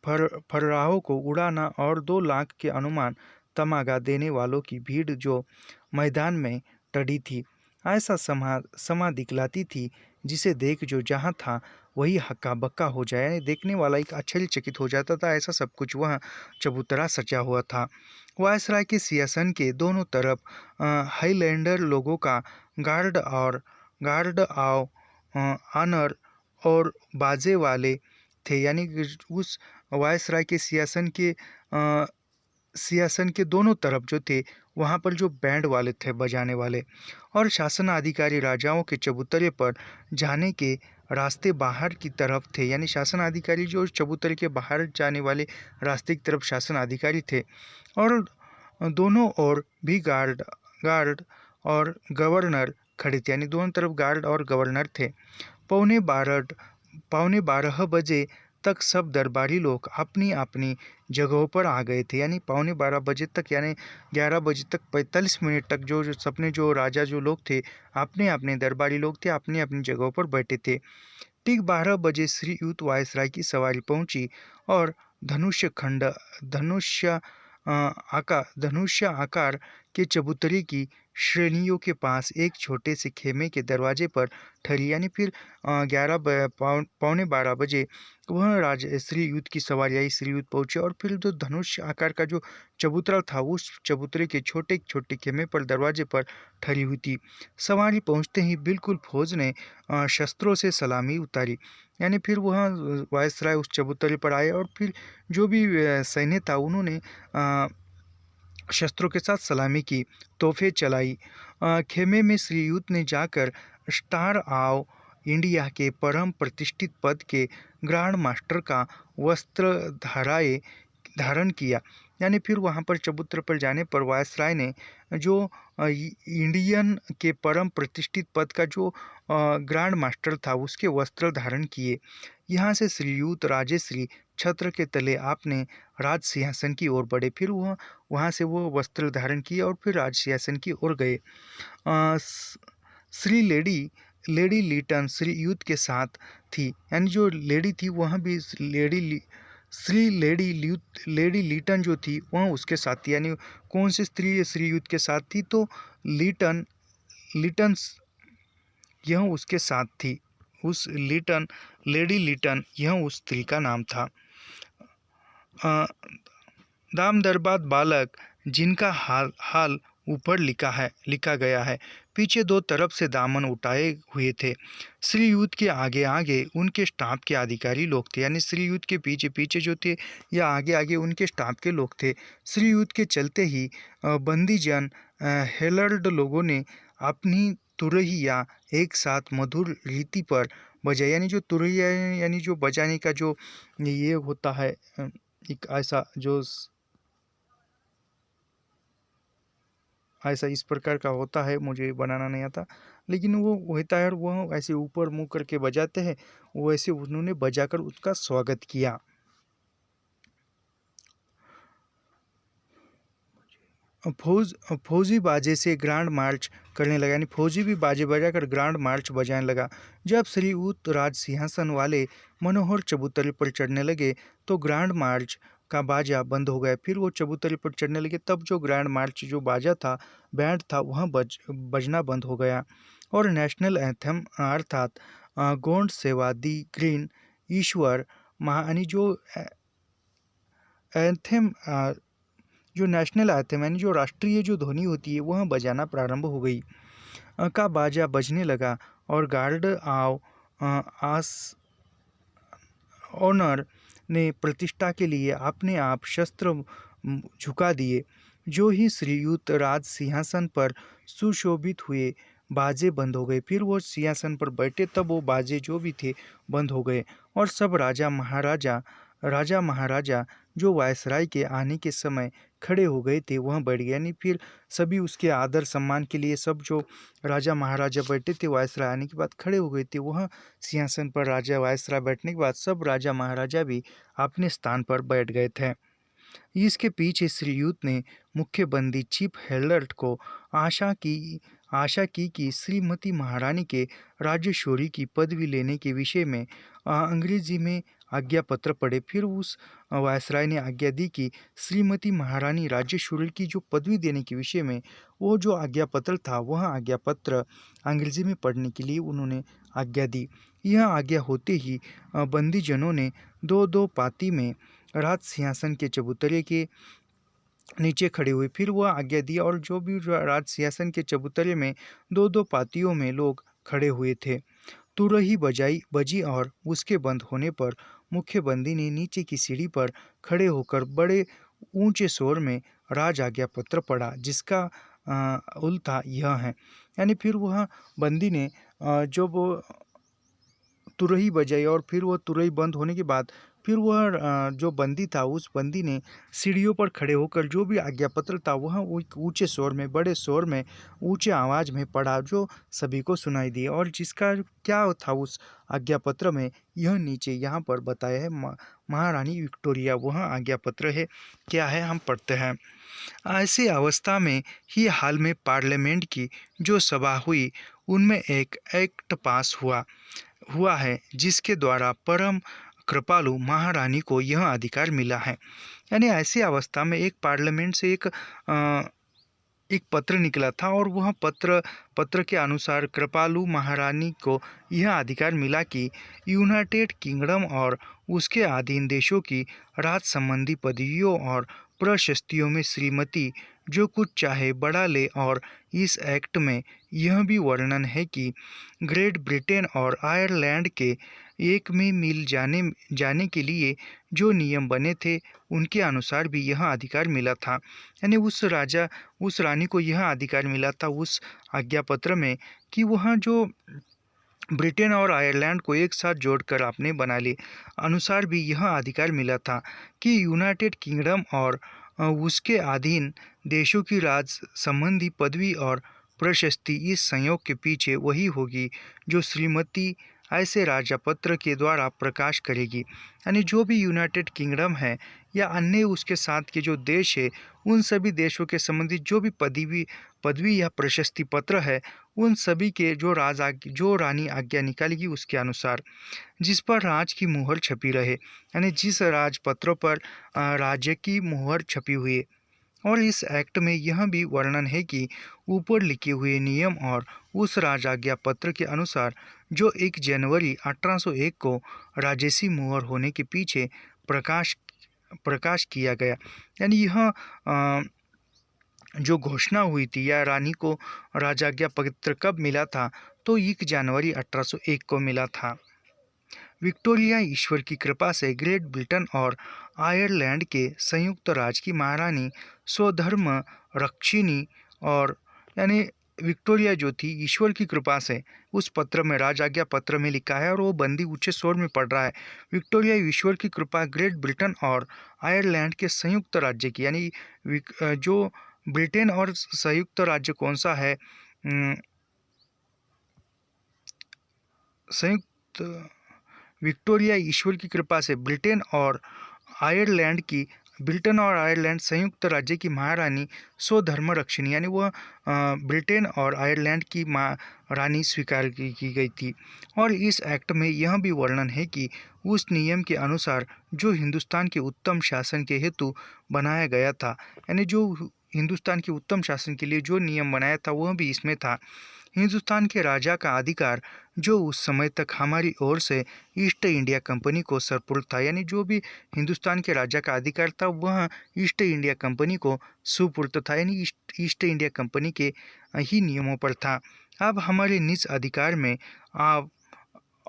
फर्राहों को उड़ाना और 2 लाख के अनुमान तमागा देने वालों की भीड़ जो मैदान में टड़ी थी, ऐसा समा दिखलाती थी जिसे देख जो जहाँ था वही हक्का बक्का हो जाए, यानी देखने वाला एक आश्चर्यचकित हो जाता था। ऐसा सब कुछ वह चबूतरा सजा हुआ था। वायसराय के सिंहासन के दोनों तरफ हाईलैंडर लोगों का गार्ड ऑनर और बाजे वाले थे, यानी उस वायसराय के सिंहासन के दोनों तरफ जो थे वहाँ पर जो बैंड वाले थे बजाने वाले, और शासनाधिकारी राजाओं के चबूतरे पर जाने के रास्ते बाहर की तरफ थे, यानी शासनाधिकारी जो चबूतरे के बाहर जाने वाले रास्ते की तरफ शासनाधिकारी थे, और दोनों ओर भी गार्ड और गवर्नर खड़े थे, यानी दोनों तरफ गार्ड और गवर्नर थे। पौने 12 बजे तक सब दरबारी लोग अपनी अपनी जगहों पर आ गए थे, यानी 12:15 बजे तक, यानी 11 बजे तक 45 मिनट तक जो राजा जो लोग थे अपने अपने दरबारी लोग थे अपनी अपनी जगहों पर बैठे थे। ठीक 12 बजे श्रीयुत वायसराय की सवारी पहुंची और धनुष्य आकार के चबूतरे की श्रेणियों के पास एक छोटे से खेमे के दरवाजे पर ठहरी, यानी फिर 11 पौने 12 बजे वह राजा श्रीयुत की सवारी आई, श्रीयुत पहुंचे और फिर जो धनुष आकार का जो चबूतरा था उस चबूतरे के छोटे छोटे खेमे पर दरवाजे पर ठहरी हुई थी। सवारी पहुंचते ही बिल्कुल फौज ने शस्त्रों से सलामी उतारी, यानी फिर वह वायसराय उस चबूतरे पर आए और फिर जो भी सैन्य था उन्होंने शस्त्रों के साथ सलामी की, तोहफे चलाई। खेमे में श्रीयुत ने जाकर स्टार ऑफ इंडिया के परम प्रतिष्ठित पद के ग्रैंड मास्टर का वस्त्र धारण किया, यानी फिर वहाँ पर चबूतरे पर जाने पर वायसराय ने जो इंडियन के परम प्रतिष्ठित पद का जो ग्रैंड मास्टर था उसके वस्त्र धारण किए। यहाँ से श्रीयुत राजश्री छत्र के तले आपने राज सिंहासन की ओर बढ़े, फिर वहाँ से वो वस्त्र धारण किए और फिर राज सिंहासन की ओर गए। श्री लेडी लीटन श्रीयुत के साथ थी, यानी जो लेडी थी वहाँ भी लेडी लीटन जो थी वह उसके साथ थी, यानी कौन सी स्त्री श्रीयुत के साथ थी? तो लीटन यह उसके साथ थी। उस लेडी लीटन यह उस स्त्री का नाम था। दाम दरबार बालक जिनका हाल ऊपर लिखा गया है, पीछे 2 तरफ से दामन उठाए हुए थे। श्रीयुत के आगे आगे उनके स्टाफ के अधिकारी लोग थे, यानी श्रीयुत के पीछे पीछे जो थे या आगे आगे उनके स्टाफ के लोग थे। श्रीयुत के चलते ही बंदीजन हेलर्ड लोगों ने अपनी तुरहिया एक साथ मधुर रीति पर बजाई, यानी जो तुरहिया यानी जो बजाने का जो ये होता है एक ऐसा इस प्रकार का होता है, मुझे बनाना नहीं आता, लेकिन वो होता है और वो ऐसे ऊपर मुँह करके बजाते हैं, वैसे उन्होंने बजाकर उसका स्वागत किया। फौजी बाजे से ग्रांड मार्च करने लगा, यानी फौजी भी बाजे बजाकर ग्रांड मार्च बजाने लगा। जब श्रीयुत राज सिंहासन वाले मनोहर चबूतरे पर चढ़ने लगे तो ग्रांड मार्च का बाजा बंद हो गया। फिर वो चबूतरे पर चढ़ने लगे तब जो ग्रैंड मार्च जो बाजा था, बैंड था, वह बजना बंद हो गया और नेशनल एंथम अर्थात गॉड सेवा दी ग्रीन ईश्वर यानी जो एंथम जो नेशनल एंथम यानी जो राष्ट्रीय जो ध्वनि होती है वह बजाना प्रारंभ हो गई। का बाजा बजने लगा और गार्ड ऑफ आस ऑनर ने प्रतिष्ठा के लिए अपने आप शस्त्र झुका दिए। जो ही श्रीयुत राज सिंहासन पर सुशोभित हुए, बाजे बंद हो गए। फिर वो सिंहासन पर बैठे तब वो बाजे जो भी थे बंद हो गए और सब राजा महाराजा जो वायसराय के आने के समय खड़े हो गए थे वह बैठ गए। यानी फिर सभी उसके आदर सम्मान के लिए सब जो राजा महाराजा बैठे थे वायसराय आने के बाद खड़े हो गए थे। वह सिंहासन पर राजा वायसराय बैठने के बाद सब राजा महाराजा भी अपने स्थान पर बैठ गए थे। इसके पीछे श्रीयुत ने मुख्य बंदी चीफ हेल्डर्ट को आशा की कि श्रीमती महारानी के राजेश्वरी की पदवी लेने के विषय में अंग्रेजी में आज्ञा पत्र पढ़े। फिर उस वायसराय ने आज्ञा दी कि श्रीमती महारानी राजेश्वरी की जो पदवी देने के विषय में वो जो आज्ञा पत्र था वह आज्ञा पत्र अंग्रेजी में पढ़ने के लिए उन्होंने आज्ञा दी। यह आज्ञा होते ही बंदीजनों ने दो दो पाती में राज सिंहासन के चबूतरे के नीचे खड़े हुए। फिर वह आज्ञा दिया और जो भी राज सिंहासन के चबूतरे में दो दो पातियों में लोग खड़े हुए थे। तुरही बजी और उसके बंद होने पर मुख्य बंदी ने नीचे की सीढ़ी पर खड़े होकर बड़े ऊंचे शोर में राज आज्ञा पत्र पढ़ा, जिसका उल्टा यह है। यानी फिर वह बंदी ने जो वो तुरही बजाई और फिर वह तुरही बंद होने के बाद फिर वह जो बंदी था उस बंदी ने सीढ़ियों पर खड़े होकर जो भी आज्ञा पत्र था वह ऊंचे शोर में बड़े शोर में ऊंचे आवाज़ में पढ़ा, जो सभी को सुनाई दिया। और जिसका क्या था उस आज्ञा पत्र में यह नीचे यहाँ पर बताया है। महारानी विक्टोरिया वह आज्ञा पत्र है, क्या है हम पढ़ते हैं। ऐसी अवस्था में ही हाल में पार्लियामेंट की जो सभा हुई उनमें एक एक्ट पास हुआ है जिसके द्वारा परम कृपालु महारानी को यह अधिकार मिला है। यानी ऐसी अवस्था में एक पार्लियामेंट से एक पत्र निकला था और वह पत्र के अनुसार कृपालु महारानी को यह अधिकार मिला कि यूनाइटेड किंगडम और उसके अधीन देशों की राज संबंधी पदवियों और प्रशस्तियों में श्रीमती जो कुछ चाहे बढ़ा ले। और इस एक्ट में यह भी वर्णन है कि ग्रेट ब्रिटेन और आयरलैंड के एक में मिल जाने के लिए जो नियम बने थे उनके अनुसार भी यह अधिकार मिला था। यानी उस रानी को यह अधिकार मिला था उस आज्ञा पत्र में कि वह जो ब्रिटेन और आयरलैंड को एक साथ जोड़कर आपने बना ले, अनुसार भी यह अधिकार मिला था कि यूनाइटेड किंगडम और उसके अधीन देशों की राज संबंधी पदवी और प्रशस्ति इस संयोग के पीछे वही होगी जो श्रीमती ऐसे राजपत्र के द्वारा प्रकाश करेगी। यानी जो भी यूनाइटेड किंगडम है या अन्य उसके साथ के जो देश है उन सभी देशों के संबंधित जो भी पदवी या प्रशस्ति पत्र है उन सभी के जो रानी आज्ञा निकालेगी उसके अनुसार जिस पर राज की मुहर छपी रहे, यानी जिस राजपत्रों पर राज्य की मुहर छपी हुई है। और इस एक्ट में यह भी वर्णन है कि ऊपर लिखे हुए नियम और उस राज आज्ञा पत्र के अनुसार जो 1 जनवरी 1801 को राजसी मुहर होने के पीछे प्रकाश किया गया। यानी यह जो घोषणा हुई थी या रानी को राजाज्ञा पत्र कब मिला था, तो 1 जनवरी 1801 को मिला था। विक्टोरिया ईश्वर की कृपा से ग्रेट ब्रिटेन और आयरलैंड के संयुक्त राज्य की महारानी स्वधर्म रक्षिणी और यानी विक्टोरिया जो थी ईश्वर की कृपा से उस पत्र में राजाज्ञा पत्र में लिखा है और वो बंदी ऊंचे स्वर में पढ़ रहा है। विक्टोरिया ईश्वर की कृपा ग्रेट ब्रिटेन और आयरलैंड के संयुक्त राज्य की, यानी जो ब्रिटेन और संयुक्त राज्य कौन सा है, संयुक्त विक्टोरिया ईश्वर की कृपा से ब्रिटेन और आयरलैंड संयुक्त राज्य की महारानी स्वधर्म रक्षिणी, यानी वह ब्रिटेन और आयरलैंड की महारानी स्वीकार की गई थी। और इस एक्ट में यह भी वर्णन है कि उस नियम के अनुसार जो हिंदुस्तान के उत्तम शासन के हेतु बनाया गया था, यानी जो हिंदुस्तान के उत्तम शासन के लिए जो नियम बनाया था वह भी इसमें था हिंदुस्तान के राजा का अधिकार जो उस समय तक हमारी ओर से ईस्ट इंडिया कंपनी को सुपुर्द था, यानी जो भी हिंदुस्तान के राजा का अधिकार था वह ईस्ट इंडिया कंपनी को सुपुर्द था, यानी ईस्ट इंडिया कंपनी के ही नियमों पर था। अब हमारे निज अधिकार में आप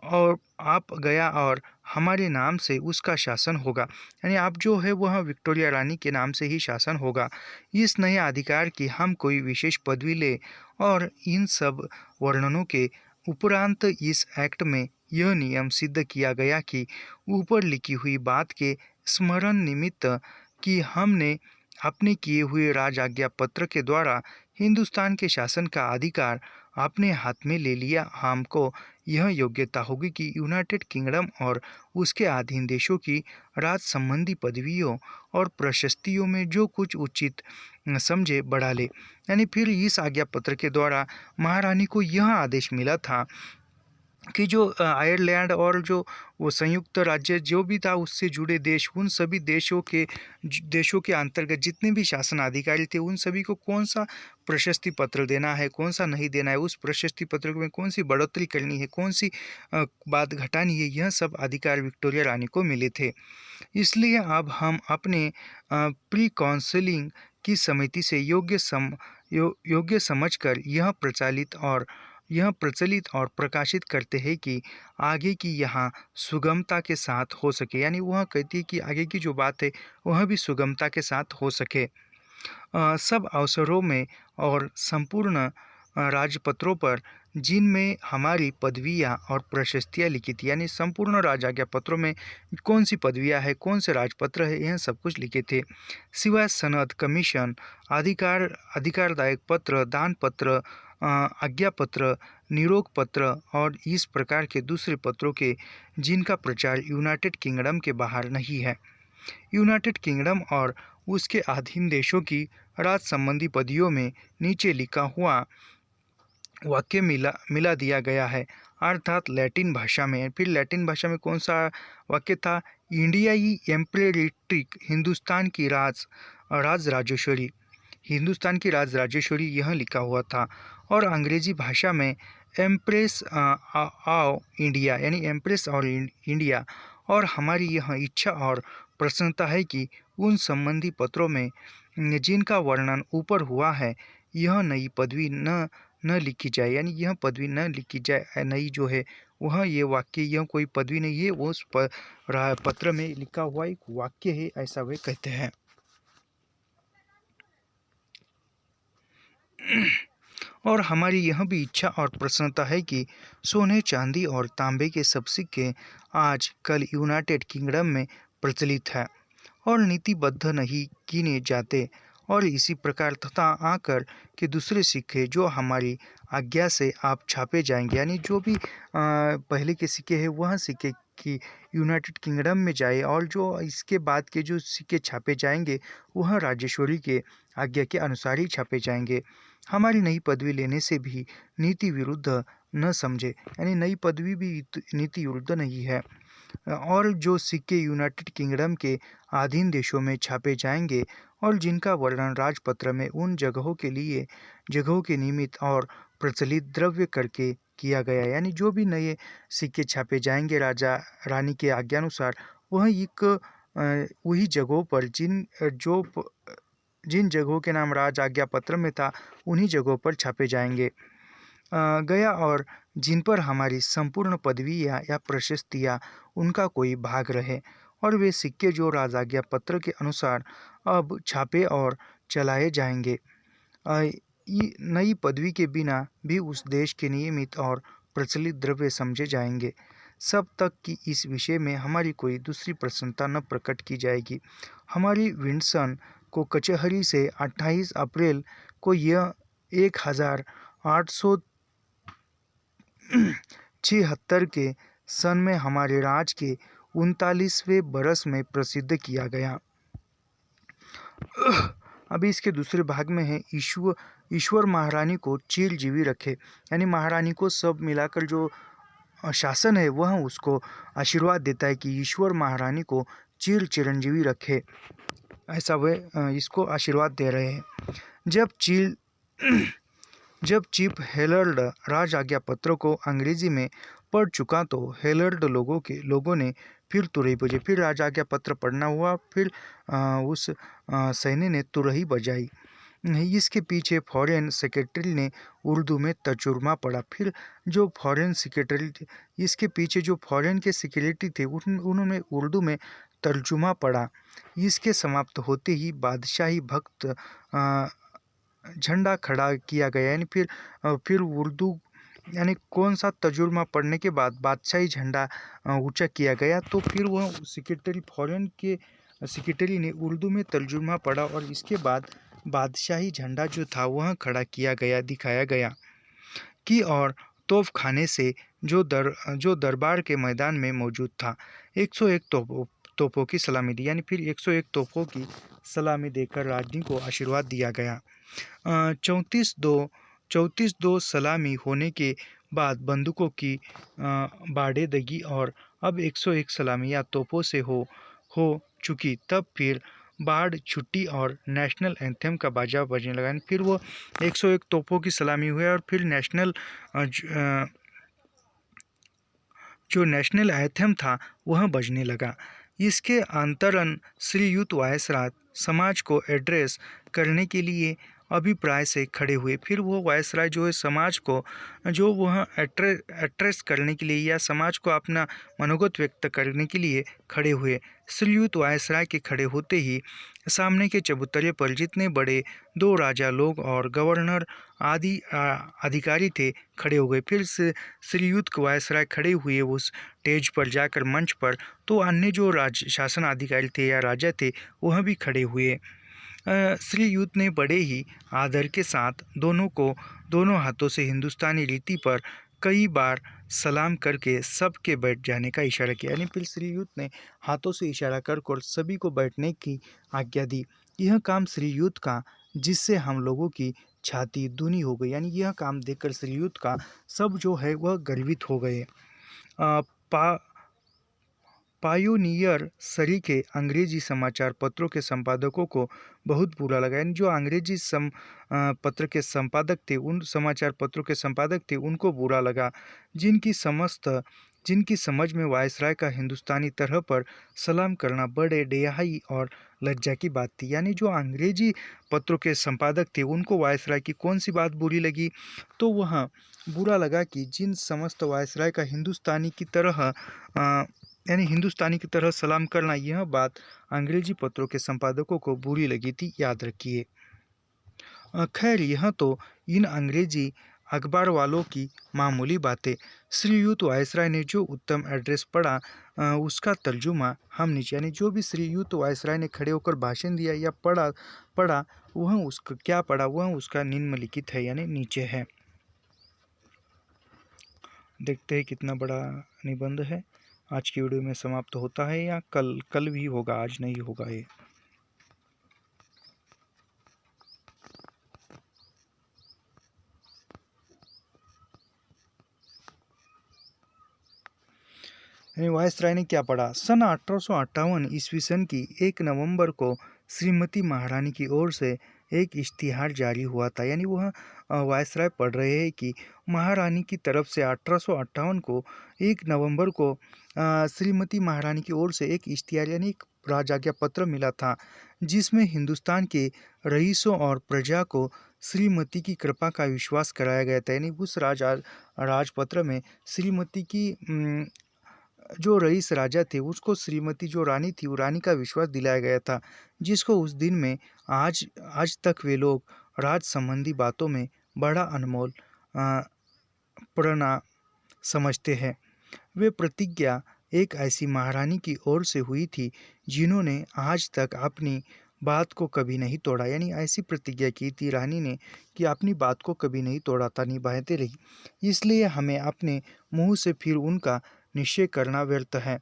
और आप गया और हमारे नाम से उसका शासन होगा, यानी आप जो है वह विक्टोरिया रानी के नाम से ही शासन होगा। इस नए अधिकार की हम कोई विशेष पदवी ले और इन सब वर्णनों के उपरांत इस एक्ट में यह नियम सिद्ध किया गया कि ऊपर लिखी हुई बात के स्मरण निमित्त कि हमने अपने किए हुए राज आज्ञा पत्र के द्वारा हिंदुस्तान के शासन का अधिकार अपने हाथ में ले लिया, हमको यह योग्यता होगी कि यूनाइटेड किंगडम और उसके अधीन देशों की राज संबंधी पदवियों और प्रशस्तियों में जो कुछ उचित समझे बढ़ा ले। यानी फिर इस आज्ञा पत्र के द्वारा महारानी को यह आदेश मिला था कि जो आयरलैंड और जो वो संयुक्त राज्य जो भी था उससे जुड़े देश, उन सभी देशों के अंतर्गत जितने भी शासन अधिकारी थे उन सभी को कौन सा प्रशस्ति पत्र देना है, कौन सा नहीं देना है, उस प्रशस्ति पत्र में कौन सी बढ़ोतरी करनी है, कौन सी बात घटानी है, यह सब अधिकार विक्टोरिया रानी को मिले थे। इसलिए अब हम अपने प्री काउंसिलिंग की समिति से योग्य समझकर यह प्रचलित और प्रकाशित करते हैं कि आगे की यहाँ सुगमता के साथ हो सके, यानी वह कहती है कि आगे की जो बात है वह भी सुगमता के साथ हो सके। सब अवसरों में और संपूर्ण राजपत्रों पर जिनमें हमारी पदवियाँ और प्रशस्तियाँ लिखी थी, यानी संपूर्ण राज आज्ञा पत्रों में कौन सी पदवियाँ है, कौन से राजपत्र है, यह सब कुछ लिखे थे। सिवाय सनद, कमीशन, अधिकारदायक पत्र, दान पत्र, आज्ञा पत्र, निरोग पत्र और इस प्रकार के दूसरे पत्रों के जिनका प्रचार यूनाइटेड किंगडम के बाहर नहीं है। यूनाइटेड किंगडम और उसके अधीन देशों की राज संबंधी पदवियों में नीचे लिखा हुआ वाक्य मिला दिया गया है, अर्थात लैटिन भाषा में। फिर लैटिन भाषा में कौन सा वाक्य था? इंडियाई एम्परेट्रिक, हिंदुस्तान की राजराजेश्वरी, हिंदुस्तान की राजराजेश्वरी, यह लिखा हुआ था। और अंग्रेजी भाषा में एम्प्रेस ऑफ इंडिया, यानी एम्प्रेस और इंडिया। और हमारी यह इच्छा और प्रसन्नता है कि उन संबंधी पत्रों में जिनका वर्णन ऊपर हुआ है यह नई पदवी न लिखी जाए, यानी यह पदवी न लिखी जाए। नई जो है वह ये वाक्य, यह कोई पदवी नहीं है, वो उस पत्र में लिखा हुआ एक वाक्य है, ऐसा वे कहते हैं। और हमारी यह भी इच्छा और प्रसन्नता है कि सोने, चांदी और तांबे के सब सिक्के आज कल यूनाइटेड किंगडम में प्रचलित है और नीतिबद्ध नहीं गिने जाते, और इसी प्रकार तथा आकर के दूसरे सिक्के जो हमारी आज्ञा से आप छापे जाएंगे, यानी जो भी पहले के सिक्के हैं वह सिक्के की यूनाइटेड किंगडम में जाए, और जो इसके बाद के जो सिक्के छापे जाएंगे वह राजेश्वरी के आज्ञा के अनुसार ही छापे जाएंगे। हमारी नई पदवी लेने से भी नीति विरुद्ध न समझे, यानी नई पदवी भी नीति विरुद्ध नहीं है। और जो सिक्के यूनाइटेड किंगडम के अधीन देशों में छापे जाएंगे और जिनका वर्णन राजपत्र में उन जगहों के निमित्त और प्रचलित द्रव्य करके किया गया, यानी जो भी नए सिक्के छापे जाएंगे राजा रानी के आज्ञानुसार वह एक वही जगहों पर जिन जगहों के नाम राज आज्ञा पत्र में था उन्हीं जगहों पर छापे जाएंगे गया, और जिन पर हमारी संपूर्ण पदवियाँ या प्रशस्तियाँ उनका कोई भाग रहे, और वे सिक्के जो राजाज्ञा पत्र के अनुसार अब छापे और चलाए जाएंगे नई पदवी के बिना भी उस देश के नियमित और प्रचलित द्रव्य समझे जाएंगे, सब तक कि इस विषय में हमारी कोई दूसरी प्रसन्नता न प्रकट की जाएगी। हमारी विंडसन को कचहरी से 28 अप्रैल को यह 1876 के सन में हमारे राज के 39वें बरस में प्रसिद्ध किया गया। अभी इसके दूसरे भाग में है ईश्वर महारानी को चिरजीवी रखे, यानी महारानी को सब मिलाकर जो शासन है वह उसको आशीर्वाद देता है कि ईश्वर महारानी को चिरंजीवी रखे, ऐसा वे इसको आशीर्वाद दे रहे हैं। जब चीफ हेरल्ड राज आज्ञा पत्र को अंग्रेजी में पढ़ चुका तो हेरल्ड लोगों ने फिर तुरही बजाई। फिर राज आज्ञा पत्र पढ़ना हुआ, फिर उस सैन्य ने तुरही बजाई। इसके पीछे फॉरेन सेक्रेटरी ने उर्दू में तर्जुमा पढ़ा। फिर जो फॉरेन सेक्रेटरी इसके पीछे जो फॉरेन के सेक्रेटरी थे उन्होंने उर्दू में तर्जुमा पढ़ा। इसके समाप्त होते ही बादशाही भक्त झंडा खड़ा किया गया। यानी फिर उर्दू यानी कौन सा तर्जुमा पढ़ने के बाद बादशाही झंडा ऊंचा किया गया, तो फिर वह सेक्रेटरी फॉरेन के सेक्रेटरी ने उर्दू में तर्जुमा पढ़ा और इसके बाद बादशाही झंडा जो था वह खड़ा किया गया, दिखाया गया कि और तोप खाने से जो दरबार के मैदान में मौजूद था 101 तोपों की सलामी दी। यानी फिर 101 तोपों की सलामी देकर रानी को आशीर्वाद दिया गया। 34 दो सलामी होने के बाद बंदूकों की बाड़े दगी और अब 101 सलामी या तोपों से हो चुकी। तब फिर बाढ़ छुट्टी और नेशनल एंथम का बाजा बजने लगा। फिर वो 101 तोपों की सलामी हुई और फिर जो नेशनल एंथम था वह बजने लगा। इसके अंतरन श्रीयुत वायसराय समाज को एड्रेस करने के लिए अभिप्राय से खड़े हुए। फिर वो वायसराय जो है समाज को जो वह एड्रेस करने के लिए या समाज को अपना मनोगत व्यक्त करने के लिए खड़े हुए। श्रीयुत वायसराय के खड़े होते ही सामने के चबूतरे पर जितने बड़े 2 राजा लोग और गवर्नर आदि अधिकारी थे खड़े हो गए। फिर से श्रीयुत वायसराय खड़े हुए उस स्टेज पर जाकर मंच पर, तो अन्य जो शासन अधिकारी थे या राजा थे वह भी खड़े हुए। श्रीयुत ने बड़े ही आदर के साथ दोनों हाथों से हिंदुस्तानी रीति पर कई बार सलाम करके सबके बैठ जाने का इशारा किया। यानी फिर श्रीयुत ने हाथों से इशारा कर सभी को बैठने की आज्ञा दी। यह काम श्रीयुत का जिससे हम लोगों की छाती दूनी हो गई। यानी यह काम देखकर श्रीयुत का सब जो है वह गर्वित हो गए। पायोनियर सरी के अंग्रेजी समाचार पत्रों के संपादकों को बहुत बुरा लगा। यानी जो अंग्रेजी पत्र के संपादक थे, उन समाचार पत्रों के संपादक थे, उनको बुरा लगा, जिनकी समझ में वायसराय का हिंदुस्तानी तरह पर सलाम करना बड़े डेहाई और लज्जा की बात थी। यानी जो अंग्रेजी पत्रों के संपादक थे उनको वायसराय की कौन सी बात बुरी लगी, तो वह बुरा लगा कि जिन समस्त वायसराय का हिंदुस्तानी की तरह सलाम करना, यह बात अंग्रेजी पत्रों के संपादकों को बुरी लगी थी, याद रखिए। खैर यह तो इन अंग्रेजी अखबार वालों की मामूली बातें। श्रीयुत वायसराय ने जो उत्तम एड्रेस पढ़ा उसका तर्जुमा हम नीचे, यानी जो भी श्रीयुत वायसराय ने खड़े होकर भाषण दिया या पढ़ा वह उसका क्या पढ़ा वह उसका निम्नलिखित है, यानी नीचे है। देखते हैं कितना बड़ा निबंध है। आज की वीडियो में समाप्त होता है या कल भी होगा, आज नहीं होगा ये। वायसराय ने क्या पढ़ा। सन 1858 ईस्वी सन की 1 नवंबर को श्रीमती महारानी की ओर से एक इश्तिहार जारी हुआ था। यानी वह वायसराय पढ़ रहे हैं कि महारानी की तरफ से 1858 को 1 नवंबर को श्रीमती महारानी की ओर से एक इश्तिहार यानी एक राजाज्ञा पत्र मिला था, जिसमें हिंदुस्तान के रईसों और प्रजा को श्रीमती की कृपा का विश्वास कराया गया था। यानी उस राजपत्र में श्रीमती की जो रईस राजा थे उसको श्रीमती जो रानी थी वो रानी का विश्वास दिलाया गया था, जिसको उस दिन में आज तक वे लोग राज संबंधी बातों में बड़ा अनमोल प्रणा समझते हैं। वे प्रतिज्ञा एक ऐसी महारानी की ओर से हुई थी जिन्होंने आज तक अपनी बात को कभी नहीं तोड़ा। यानी ऐसी प्रतिज्ञा की थी रानी ने कि अपनी बात को कभी नहीं तोड़ा था, निभाते रही। इसलिए हमें अपने मुंह से फिर उनका निश्चय करना व्यर्थ है।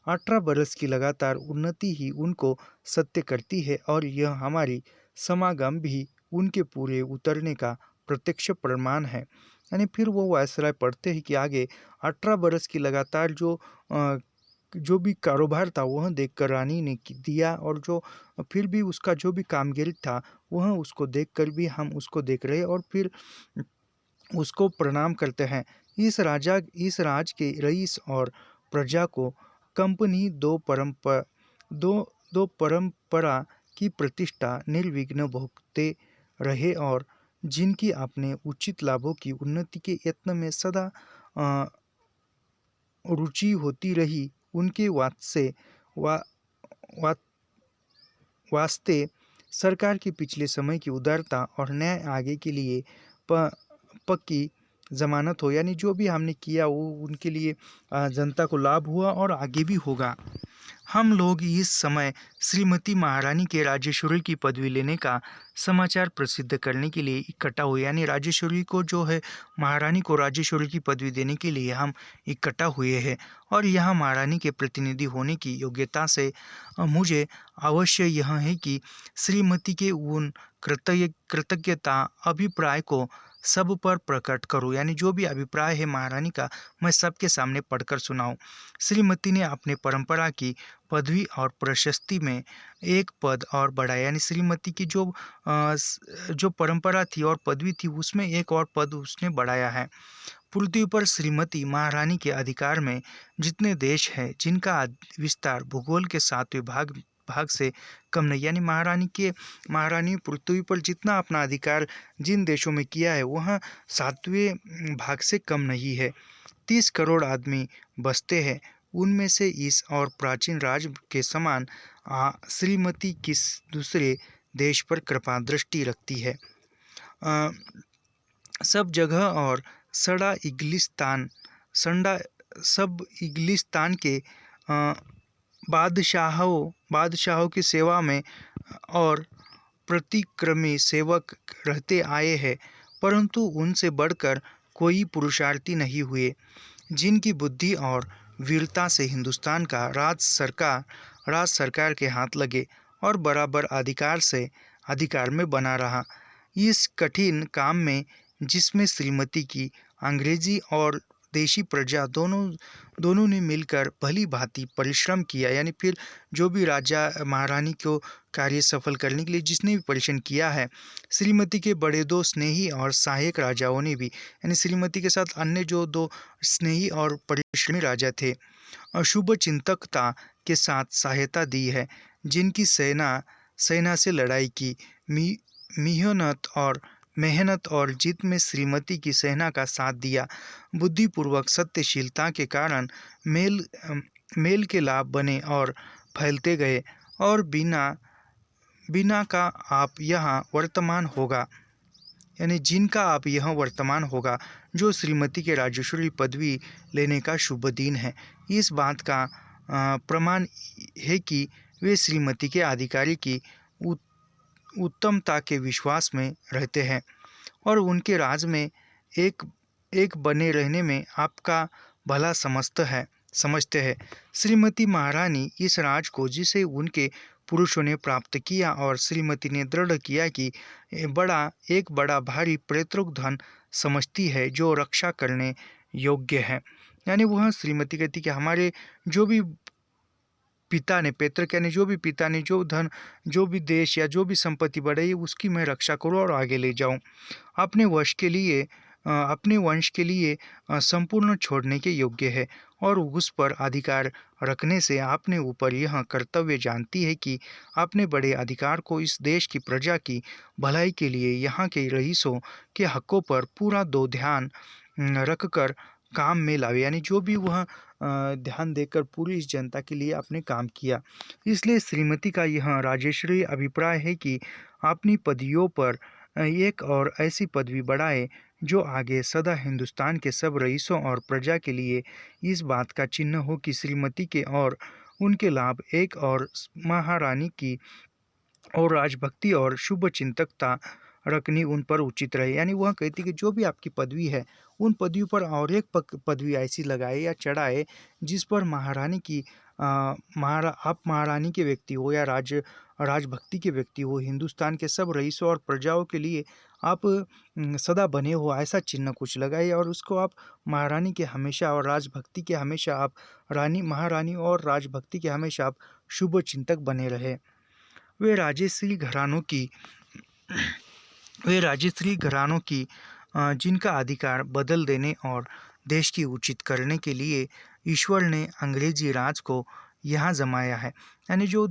18 बरस की लगातार उन्नति ही उनको सत्य करती है और यह हमारी समागम भी उनके पूरे उतरने का प्रत्यक्ष प्रमाण है। यानी फिर वो वायसराय पढ़ते हैं कि आगे 18 बरस की लगातार जो भी कारोबार था वह देखकर रानी ने दिया, और जो फिर भी उसका जो भी कामगिरी था वह उसको देखकर भी हम उसको देख रहे हैं। और फिर उसको प्रणाम करते हैं। इस राज के रईस और प्रजा को कंपनी दो दो परंपरा की प्रतिष्ठा निर्विघ्न भोगते रहे और जिनकी अपने उचित लाभों की उन्नति के यत्न में सदा अ, रुचि होती रही, उनके वा, वा, वास्ते सरकार की पिछले समय की उदारता और न्याय आगे के लिए पक्की जमानत हो। यानी जो भी हमने किया वो उनके लिए जनता को लाभ हुआ और आगे भी होगा। हम लोग इस समय श्रीमती महारानी के राजेश्वरी की पदवी लेने का समाचार प्रसिद्ध करने के लिए इकट्ठा हुए। यानी राजेश्वरी को जो है, महारानी को राजेश्वरी की पदवी देने के लिए हम इकट्ठा हुए हैं। और यह महारानी के प्रतिनिधि होने की योग्यता से मुझे अवश्य यह है कि श्रीमती के उन कृतज्ञता अभिप्राय को सब पर प्रकट करूं। यानी जो भी अभिप्राय है महारानी का, मैं सबके सामने पढ़कर सुनाऊं। श्रीमती ने अपने परंपरा की पदवी और प्रशस्ति में एक पद और बढ़ाया। यानी श्रीमती की जो परंपरा थी और पदवी थी, उसमें एक और पद उसने बढ़ाया है। पृथ्वी पर श्रीमती महारानी के अधिकार में जितने देश हैं, जिनका विस्तार भूगोल के 7वें भाग से कम नहीं। यानी महारानी पृथ्वी पर जितना अपना अधिकार जिन देशों में किया है, वह 7वें भाग से कम नहीं है। 30 करोड़ आदमी बसते हैं, उनमें से इस और प्राचीन राज के समान श्रीमती किस दूसरे देश पर कृपा दृष्टि रखती है। सब जगह और सब इंग्लिस्तान के बादशाहों की सेवा में और प्रतिक्रमी सेवक रहते आए हैं, परंतु उनसे बढ़कर कोई पुरुषार्थी नहीं हुए। जिनकी बुद्धि और वीरता से हिंदुस्तान का राज सरकार के हाथ लगे और बराबर अधिकार में बना रहा। इस कठिन काम में जिसमें श्रीमती की अंग्रेजी और देशी प्रजा दोनों ने मिलकर भली भांति परिश्रम किया। यानी फिर जो भी राजा महारानी को कार्य सफल करने के लिए जिसने भी परिश्रम किया है, श्रीमती के बड़े दो स्नेही और सहायक राजाओं ने भी, यानी श्रीमती के साथ अन्य जो दो स्नेही और परिश्रमी राजा थे, शुभ चिंतकता के साथ सहायता दी है। जिनकी सेना से लड़ाई की मेहनत और जीत में श्रीमती की सेना का साथ दिया। बुद्धिपूर्वक सत्यशीलता के कारण मेल के लाभ बने और फैलते गए, और बिना का आप यहाँ वर्तमान होगा। यानी जिनका आप यह वर्तमान होगा, जो श्रीमती के राजेश्वरी पदवी लेने का शुभ दिन है। इस बात का प्रमाण है कि वे श्रीमती के अधिकारी की उत्तमता के विश्वास में रहते हैं और उनके राज में एक बने रहने में आपका भला समझते हैं। श्रीमती महारानी इस राज को जिसे उनके पुरुषों ने प्राप्त किया और श्रीमती ने दृढ़ किया कि एक बड़ा भारी पैतृक धन समझती है, जो रक्षा करने योग्य है। यानी वह श्रीमती कहती कि हमारे जो भी पिता ने, पैतृक यानी जो भी पिता ने जो धन, जो भी देश या जो भी संपत्ति बढ़ाई, उसकी मैं रक्षा करूँ और आगे ले जाऊँ। अपने वंश के लिए संपूर्ण छोड़ने के योग्य है और उस पर अधिकार रखने से आपने ऊपर यह कर्तव्य जानती है कि अपने बड़े अधिकार को इस देश की प्रजा की भलाई के लिए यहाँ के रईसों के हकों पर पूरा ध्यान रखकर काम में लावे। यानी जो भी वह ध्यान देकर पूरी इस जनता के लिए आपने काम किया। इसलिए श्रीमती का यह राजेश्वरी अभिप्राय है कि अपनी पदवियों पर एक और ऐसी पदवी बढ़ाए जो आगे सदा हिंदुस्तान के सब रईसों और प्रजा के लिए इस बात का चिन्ह हो कि श्रीमती के और उनके लाभ एक और महारानी की और राजभक्ति और शुभ चिंतकता रखनी उन पर उचित रहे। यानी वह कहती कि जो भी आपकी पदवी है, उन पदवियों पर और एक पदवी ऐसी लगाए या चढ़ाए जिस पर महारानी की आप महारानी के व्यक्ति हो या राजभक्ति के व्यक्ति हो, हिंदुस्तान के सब रईसों और प्रजाओं के लिए आप सदा बने हो, ऐसा चिन्ह कुछ लगाए और उसको आप महारानी के हमेशा और राजभक्ति के हमेशा आप महारानी और राजभक्ति के हमेशा आप शुभ चिंतक बने रहे। वे राजश्री घरानों की जिनका अधिकार बदल देने और देश की उचित करने के लिए ईश्वर ने अंग्रेजी राज को यहाँ जमाया है। यानी जो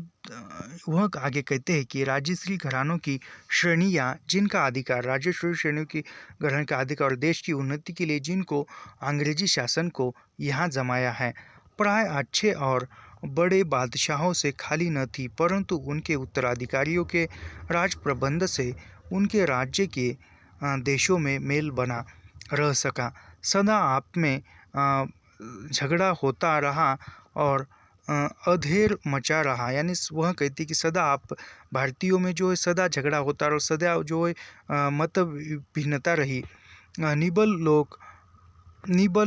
वह आगे कहते हैं कि राजश्री घरानों की श्रेणियाँ जिनका अधिकार राजश्री श्रेणियों की घराने का अधिकार और देश की उन्नति के लिए जिनको अंग्रेजी शासन को यहाँ जमाया है, प्राय अच्छे और बड़े बादशाहों से खाली न थी, परंतु उनके उत्तराधिकारियों के राज प्रबंध से उनके राज्य के देशों में मेल बना रह सका। सदा आप में झगड़ा होता रहा और अधेर मचा रहा। यानी वह कहती कि सदा आप भारतीयों में जो है सदा झगड़ा होता रहा और सदा जो है मत भिन्नता रही। निबल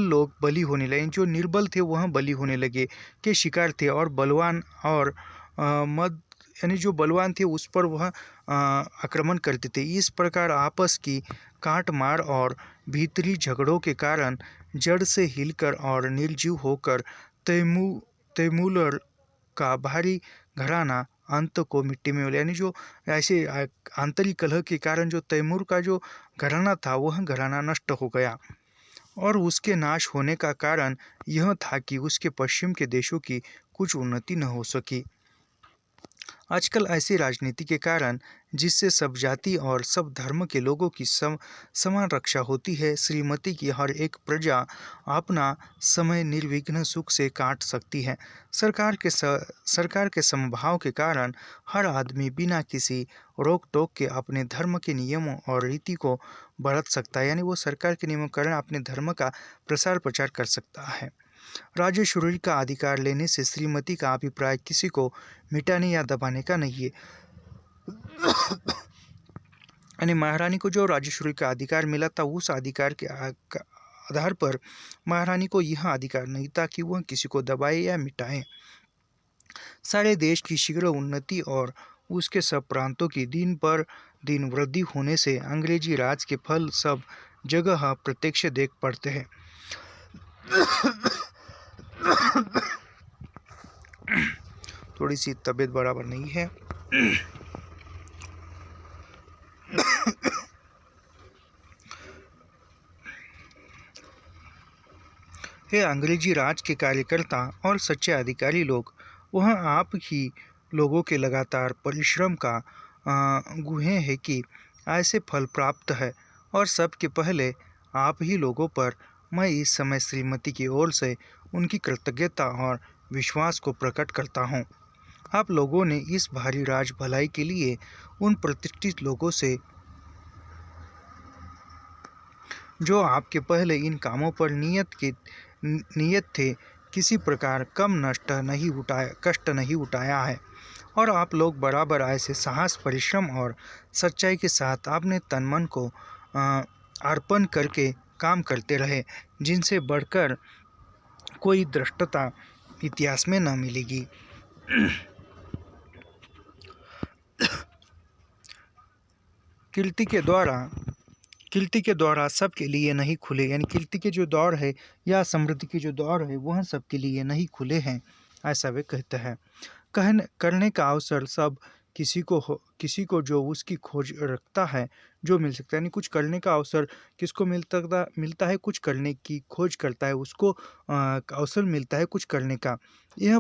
लोग बली होने लगे, जो निर्बल थे वह बली होने लगे के शिकार थे, और बलवान और मद यानी जो बलवान थे उस पर वह आक्रमण करते थे। इस प्रकार आपस की काट मार और भीतरी झगड़ों के कारण जड़ से हिलकर और निर्जीव होकर तैमूर का भारी घराना अंत को मिट्टी में मिला। यानी जो ऐसे आंतरिक कलह के कारण जो तैमूर का जो घराना था वह घराना नष्ट हो गया, और उसके नाश होने का कारण यह था कि उसके पश्चिम के देशों की कुछ उन्नति न हो सकी। आजकल ऐसी राजनीति के कारण जिससे सब जाति और सब धर्म के लोगों की समान रक्षा होती है, श्रीमती की हर एक प्रजा अपना समय निर्विघ्न सुख से काट सकती है। सरकार के समभाव के कारण हर आदमी बिना किसी रोक टोक के अपने धर्म के नियमों और रीति को बरत सकता है। यानी वो सरकार के नियमों के कारण अपने धर्म का प्रसार प्रचार कर सकता है। राजश्री का अधिकार लेने से श्रीमती का अभिप्राय किसी को मिटाने या दबाने का नहीं है। यानी महारानी को जो राजश्री का अधिकार मिला था उस अधिकार के आधार पर महारानी को यह अधिकार नहीं था कि वह किसी को दबाए या मिटाए। सारे देश की शीघ्र उन्नति और उसके सब प्रांतों की दिन पर दिन वृद्धि होने से अंग्रेजी राज के फल सब जगह प्रत्यक्ष देख पड़ते हैं। थोड़ी सी तबीयत बराबर नहीं है। हे अंग्रेजी राज के कार्यकर्ता और सच्चे अधिकारी लोग, वह आप ही लोगों के लगातार परिश्रम का गुहे है कि ऐसे फल प्राप्त है, और सबके पहले आप ही लोगों पर मैं इस समय श्रीमती की ओर से उनकी कृतज्ञता और विश्वास को प्रकट करता हूँ। आप लोगों ने इस भारी राज भलाई के लिए उन प्रतिष्ठित लोगों से जो आपके पहले इन कामों पर नियत थे किसी प्रकार कष्ट नहीं उठाया है, और आप लोग बराबर ऐसे साहस परिश्रम और सच्चाई के साथ अपने तन मन को अर्पण करके काम करते रहे, जिनसे बढ़कर कोई दृष्टता इतिहास में न मिलेगी। कीर्ति के द्वारा सबके लिए नहीं खुले। यानी कीर्ति के जो दौर है या समृद्धि के जो दौर है वह सबके लिए नहीं खुले हैं, ऐसा वे कहते हैं। करने का अवसर सब किसी को जो उसकी खोज रखता है जो मिल सकता है। यानी कुछ करने का अवसर किसको मिलता है, कुछ करने की खोज करता है उसको अवसर मिलता है कुछ करने का। यह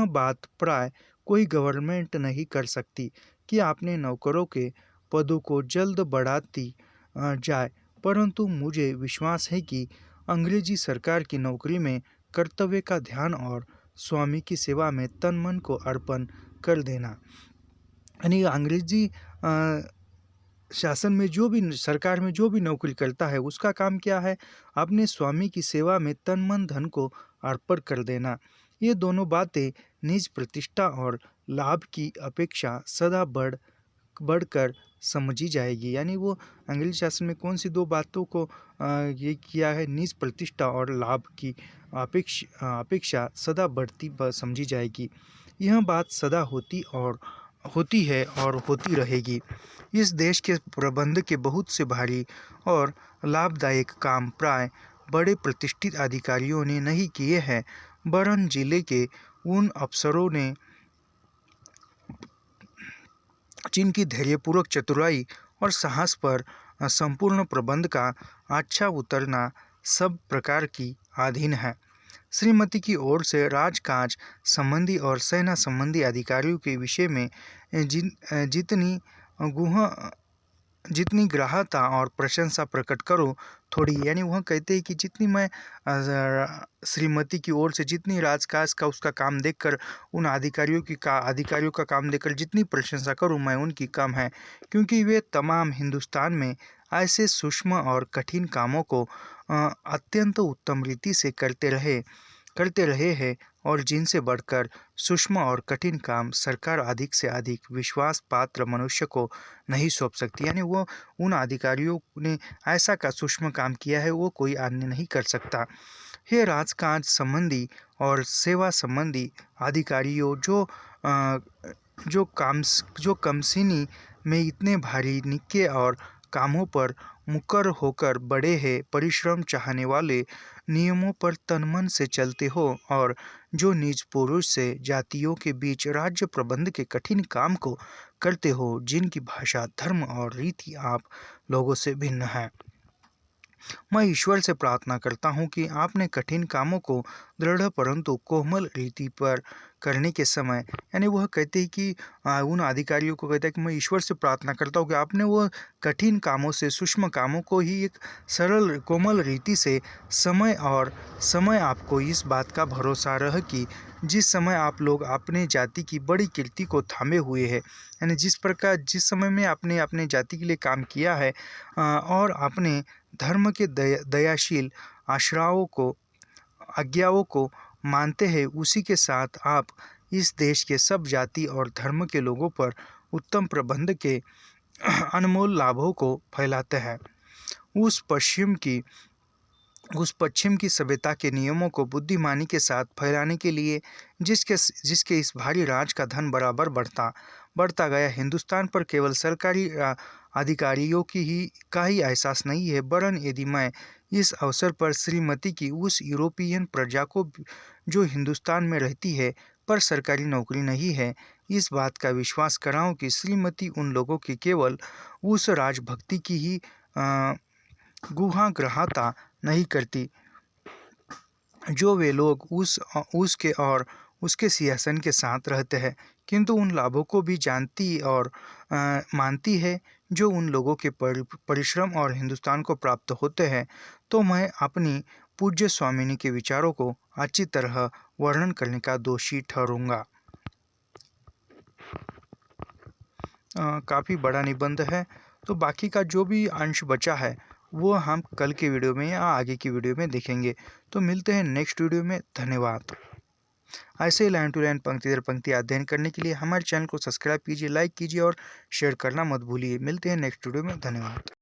बात प्राय कोई गवर्नमेंट नहीं कर सकती कि अपने नौकरों के पदों को जल्द बढ़ाती जाए, परंतु मुझे विश्वास है कि अंग्रेजी सरकार की नौकरी में कर्तव्य का ध्यान और स्वामी की सेवा में तन मन को अर्पण कर देना। यानी अंग्रेजी शासन में सरकार में जो भी नौकरी करता है उसका काम क्या है, अपने स्वामी की सेवा में तन मन धन को अर्पण कर देना। ये दोनों बातें निज प्रतिष्ठा और लाभ की अपेक्षा सदा बढ़कर समझी जाएगी। यानी वो अंग्रेजी शासन में कौन सी दो बातों को ये किया है, निज प्रतिष्ठा और लाभ की अपेक्षा सदा बढ़ती समझी जाएगी। यह बात सदा होती है और होती रहेगी। इस देश के प्रबंध के बहुत से भारी और लाभदायक काम प्राय बड़े प्रतिष्ठित अधिकारियों ने नहीं किए हैं, वरन जिले के उन अफसरों ने जिनकी धैर्यपूर्वक चतुराई और साहस पर संपूर्ण प्रबंध का अच्छा उतरना सब प्रकार की अधीन है। श्रीमती की ओर से राजकाज संबंधी और सेना संबंधी अधिकारियों के विषय में जितनी ग्राह्यता और प्रशंसा प्रकट करो थोड़ी, यानी वह कहते हैं कि जितनी मैं श्रीमती की ओर से जितनी राजकाज का उसका काम देखकर उन अधिकारियों का काम देखकर जितनी प्रशंसा करूं मैं उनकी कम है, क्योंकि वे तमाम हिंदुस्तान में ऐसे सूक्ष्म और कठिन कामों को अत्यंत उत्तम रीति से करते रहे हैं और जिनसे बढ़कर सूक्ष्म और कठिन काम सरकार अधिक से अधिक विश्वास पात्र मनुष्य को नहीं सौंप सकती। यानी वो उन अधिकारियों ने ऐसा का सूक्ष्म काम किया है वो कोई अन्य नहीं कर सकता। हे राजकाज संबंधी और सेवा संबंधी अधिकारियों जो कमसिनी में इतने भारी निक्के और कामों पर मुकर होकर बड़े हैं, परिश्रम चाहने वाले, नियमों पर तन-मन से चलते हो और जो निज पुरुष से जातियों के बीच राज्य प्रबंध के कठिन काम को करते हो, जिनकी भाषा, धर्म और रीति आप लोगों से भिन्न है। मैं ईश्वर से प्रार्थना करता हूँ कि आपने कठिन कामों को दृढ़ परंतु कोमल रीति पर करने के समय, यानी वह कहते हैं कि उन अधिकारियों को कहते हैं कि मैं ईश्वर से प्रार्थना करता हूँ कि आपने वो कठिन कामों से सूक्ष्म कामों को ही एक सरल कोमल रीति से समय आपको इस बात का भरोसा रह कि जिस समय आप लोग अपने जाति की बड़ी कीर्ति को थामे हुए हैं, यानी जिस समय में आपने अपने जाति के लिए काम किया है और अपने धर्म के दयाशील आज्ञाओं को मानते हैं, उसी के साथ आप इस देश के सब जाति और धर्म के लोगों पर उत्तम प्रबंध के अनमोल लाभों को फैलाते हैं। उस पश्चिम की सभ्यता के नियमों को बुद्धिमानी के साथ फैलाने के लिए जिसके इस भारी राज का धन बराबर बढ़ता गया, हिंदुस्तान पर केवल सरकारी अधिकारियों का ही एहसास नहीं है, वरन यदि मैं इस अवसर पर श्रीमती की उस यूरोपियन प्रजा को जो हिंदुस्तान में रहती है पर सरकारी नौकरी नहीं है, इस बात का विश्वास कराऊं कि श्रीमती उन लोगों की केवल उस राजभक्ति की ही गुहाग्रहता नहीं करती जो वे लोग उसके और उसके सिंहासन के साथ रहते हैं, किंतु उन लाभों को भी जानती और मानती है जो उन लोगों के परिश्रम और हिंदुस्तान को प्राप्त होते हैं। तो मैं अपनी पूज्य स्वामिनी के विचारों को अच्छी तरह वर्णन करने का दोषी ठहरूंगा। काफ़ी बड़ा निबंध है, तो बाकी का जो भी अंश बचा है वो हम कल के वीडियो में या आगे की वीडियो में देखेंगे। तो मिलते हैं नेक्स्ट वीडियो में। धन्यवाद। ऐसे ही लाइन टू लाइन पंक्ति दर पंक्ति अध्ययन करने के लिए हमारे चैनल को सब्सक्राइब कीजिए, लाइक कीजिए और शेयर करना मत भूलिए। मिलते हैं नेक्स्ट वीडियो में। धन्यवाद।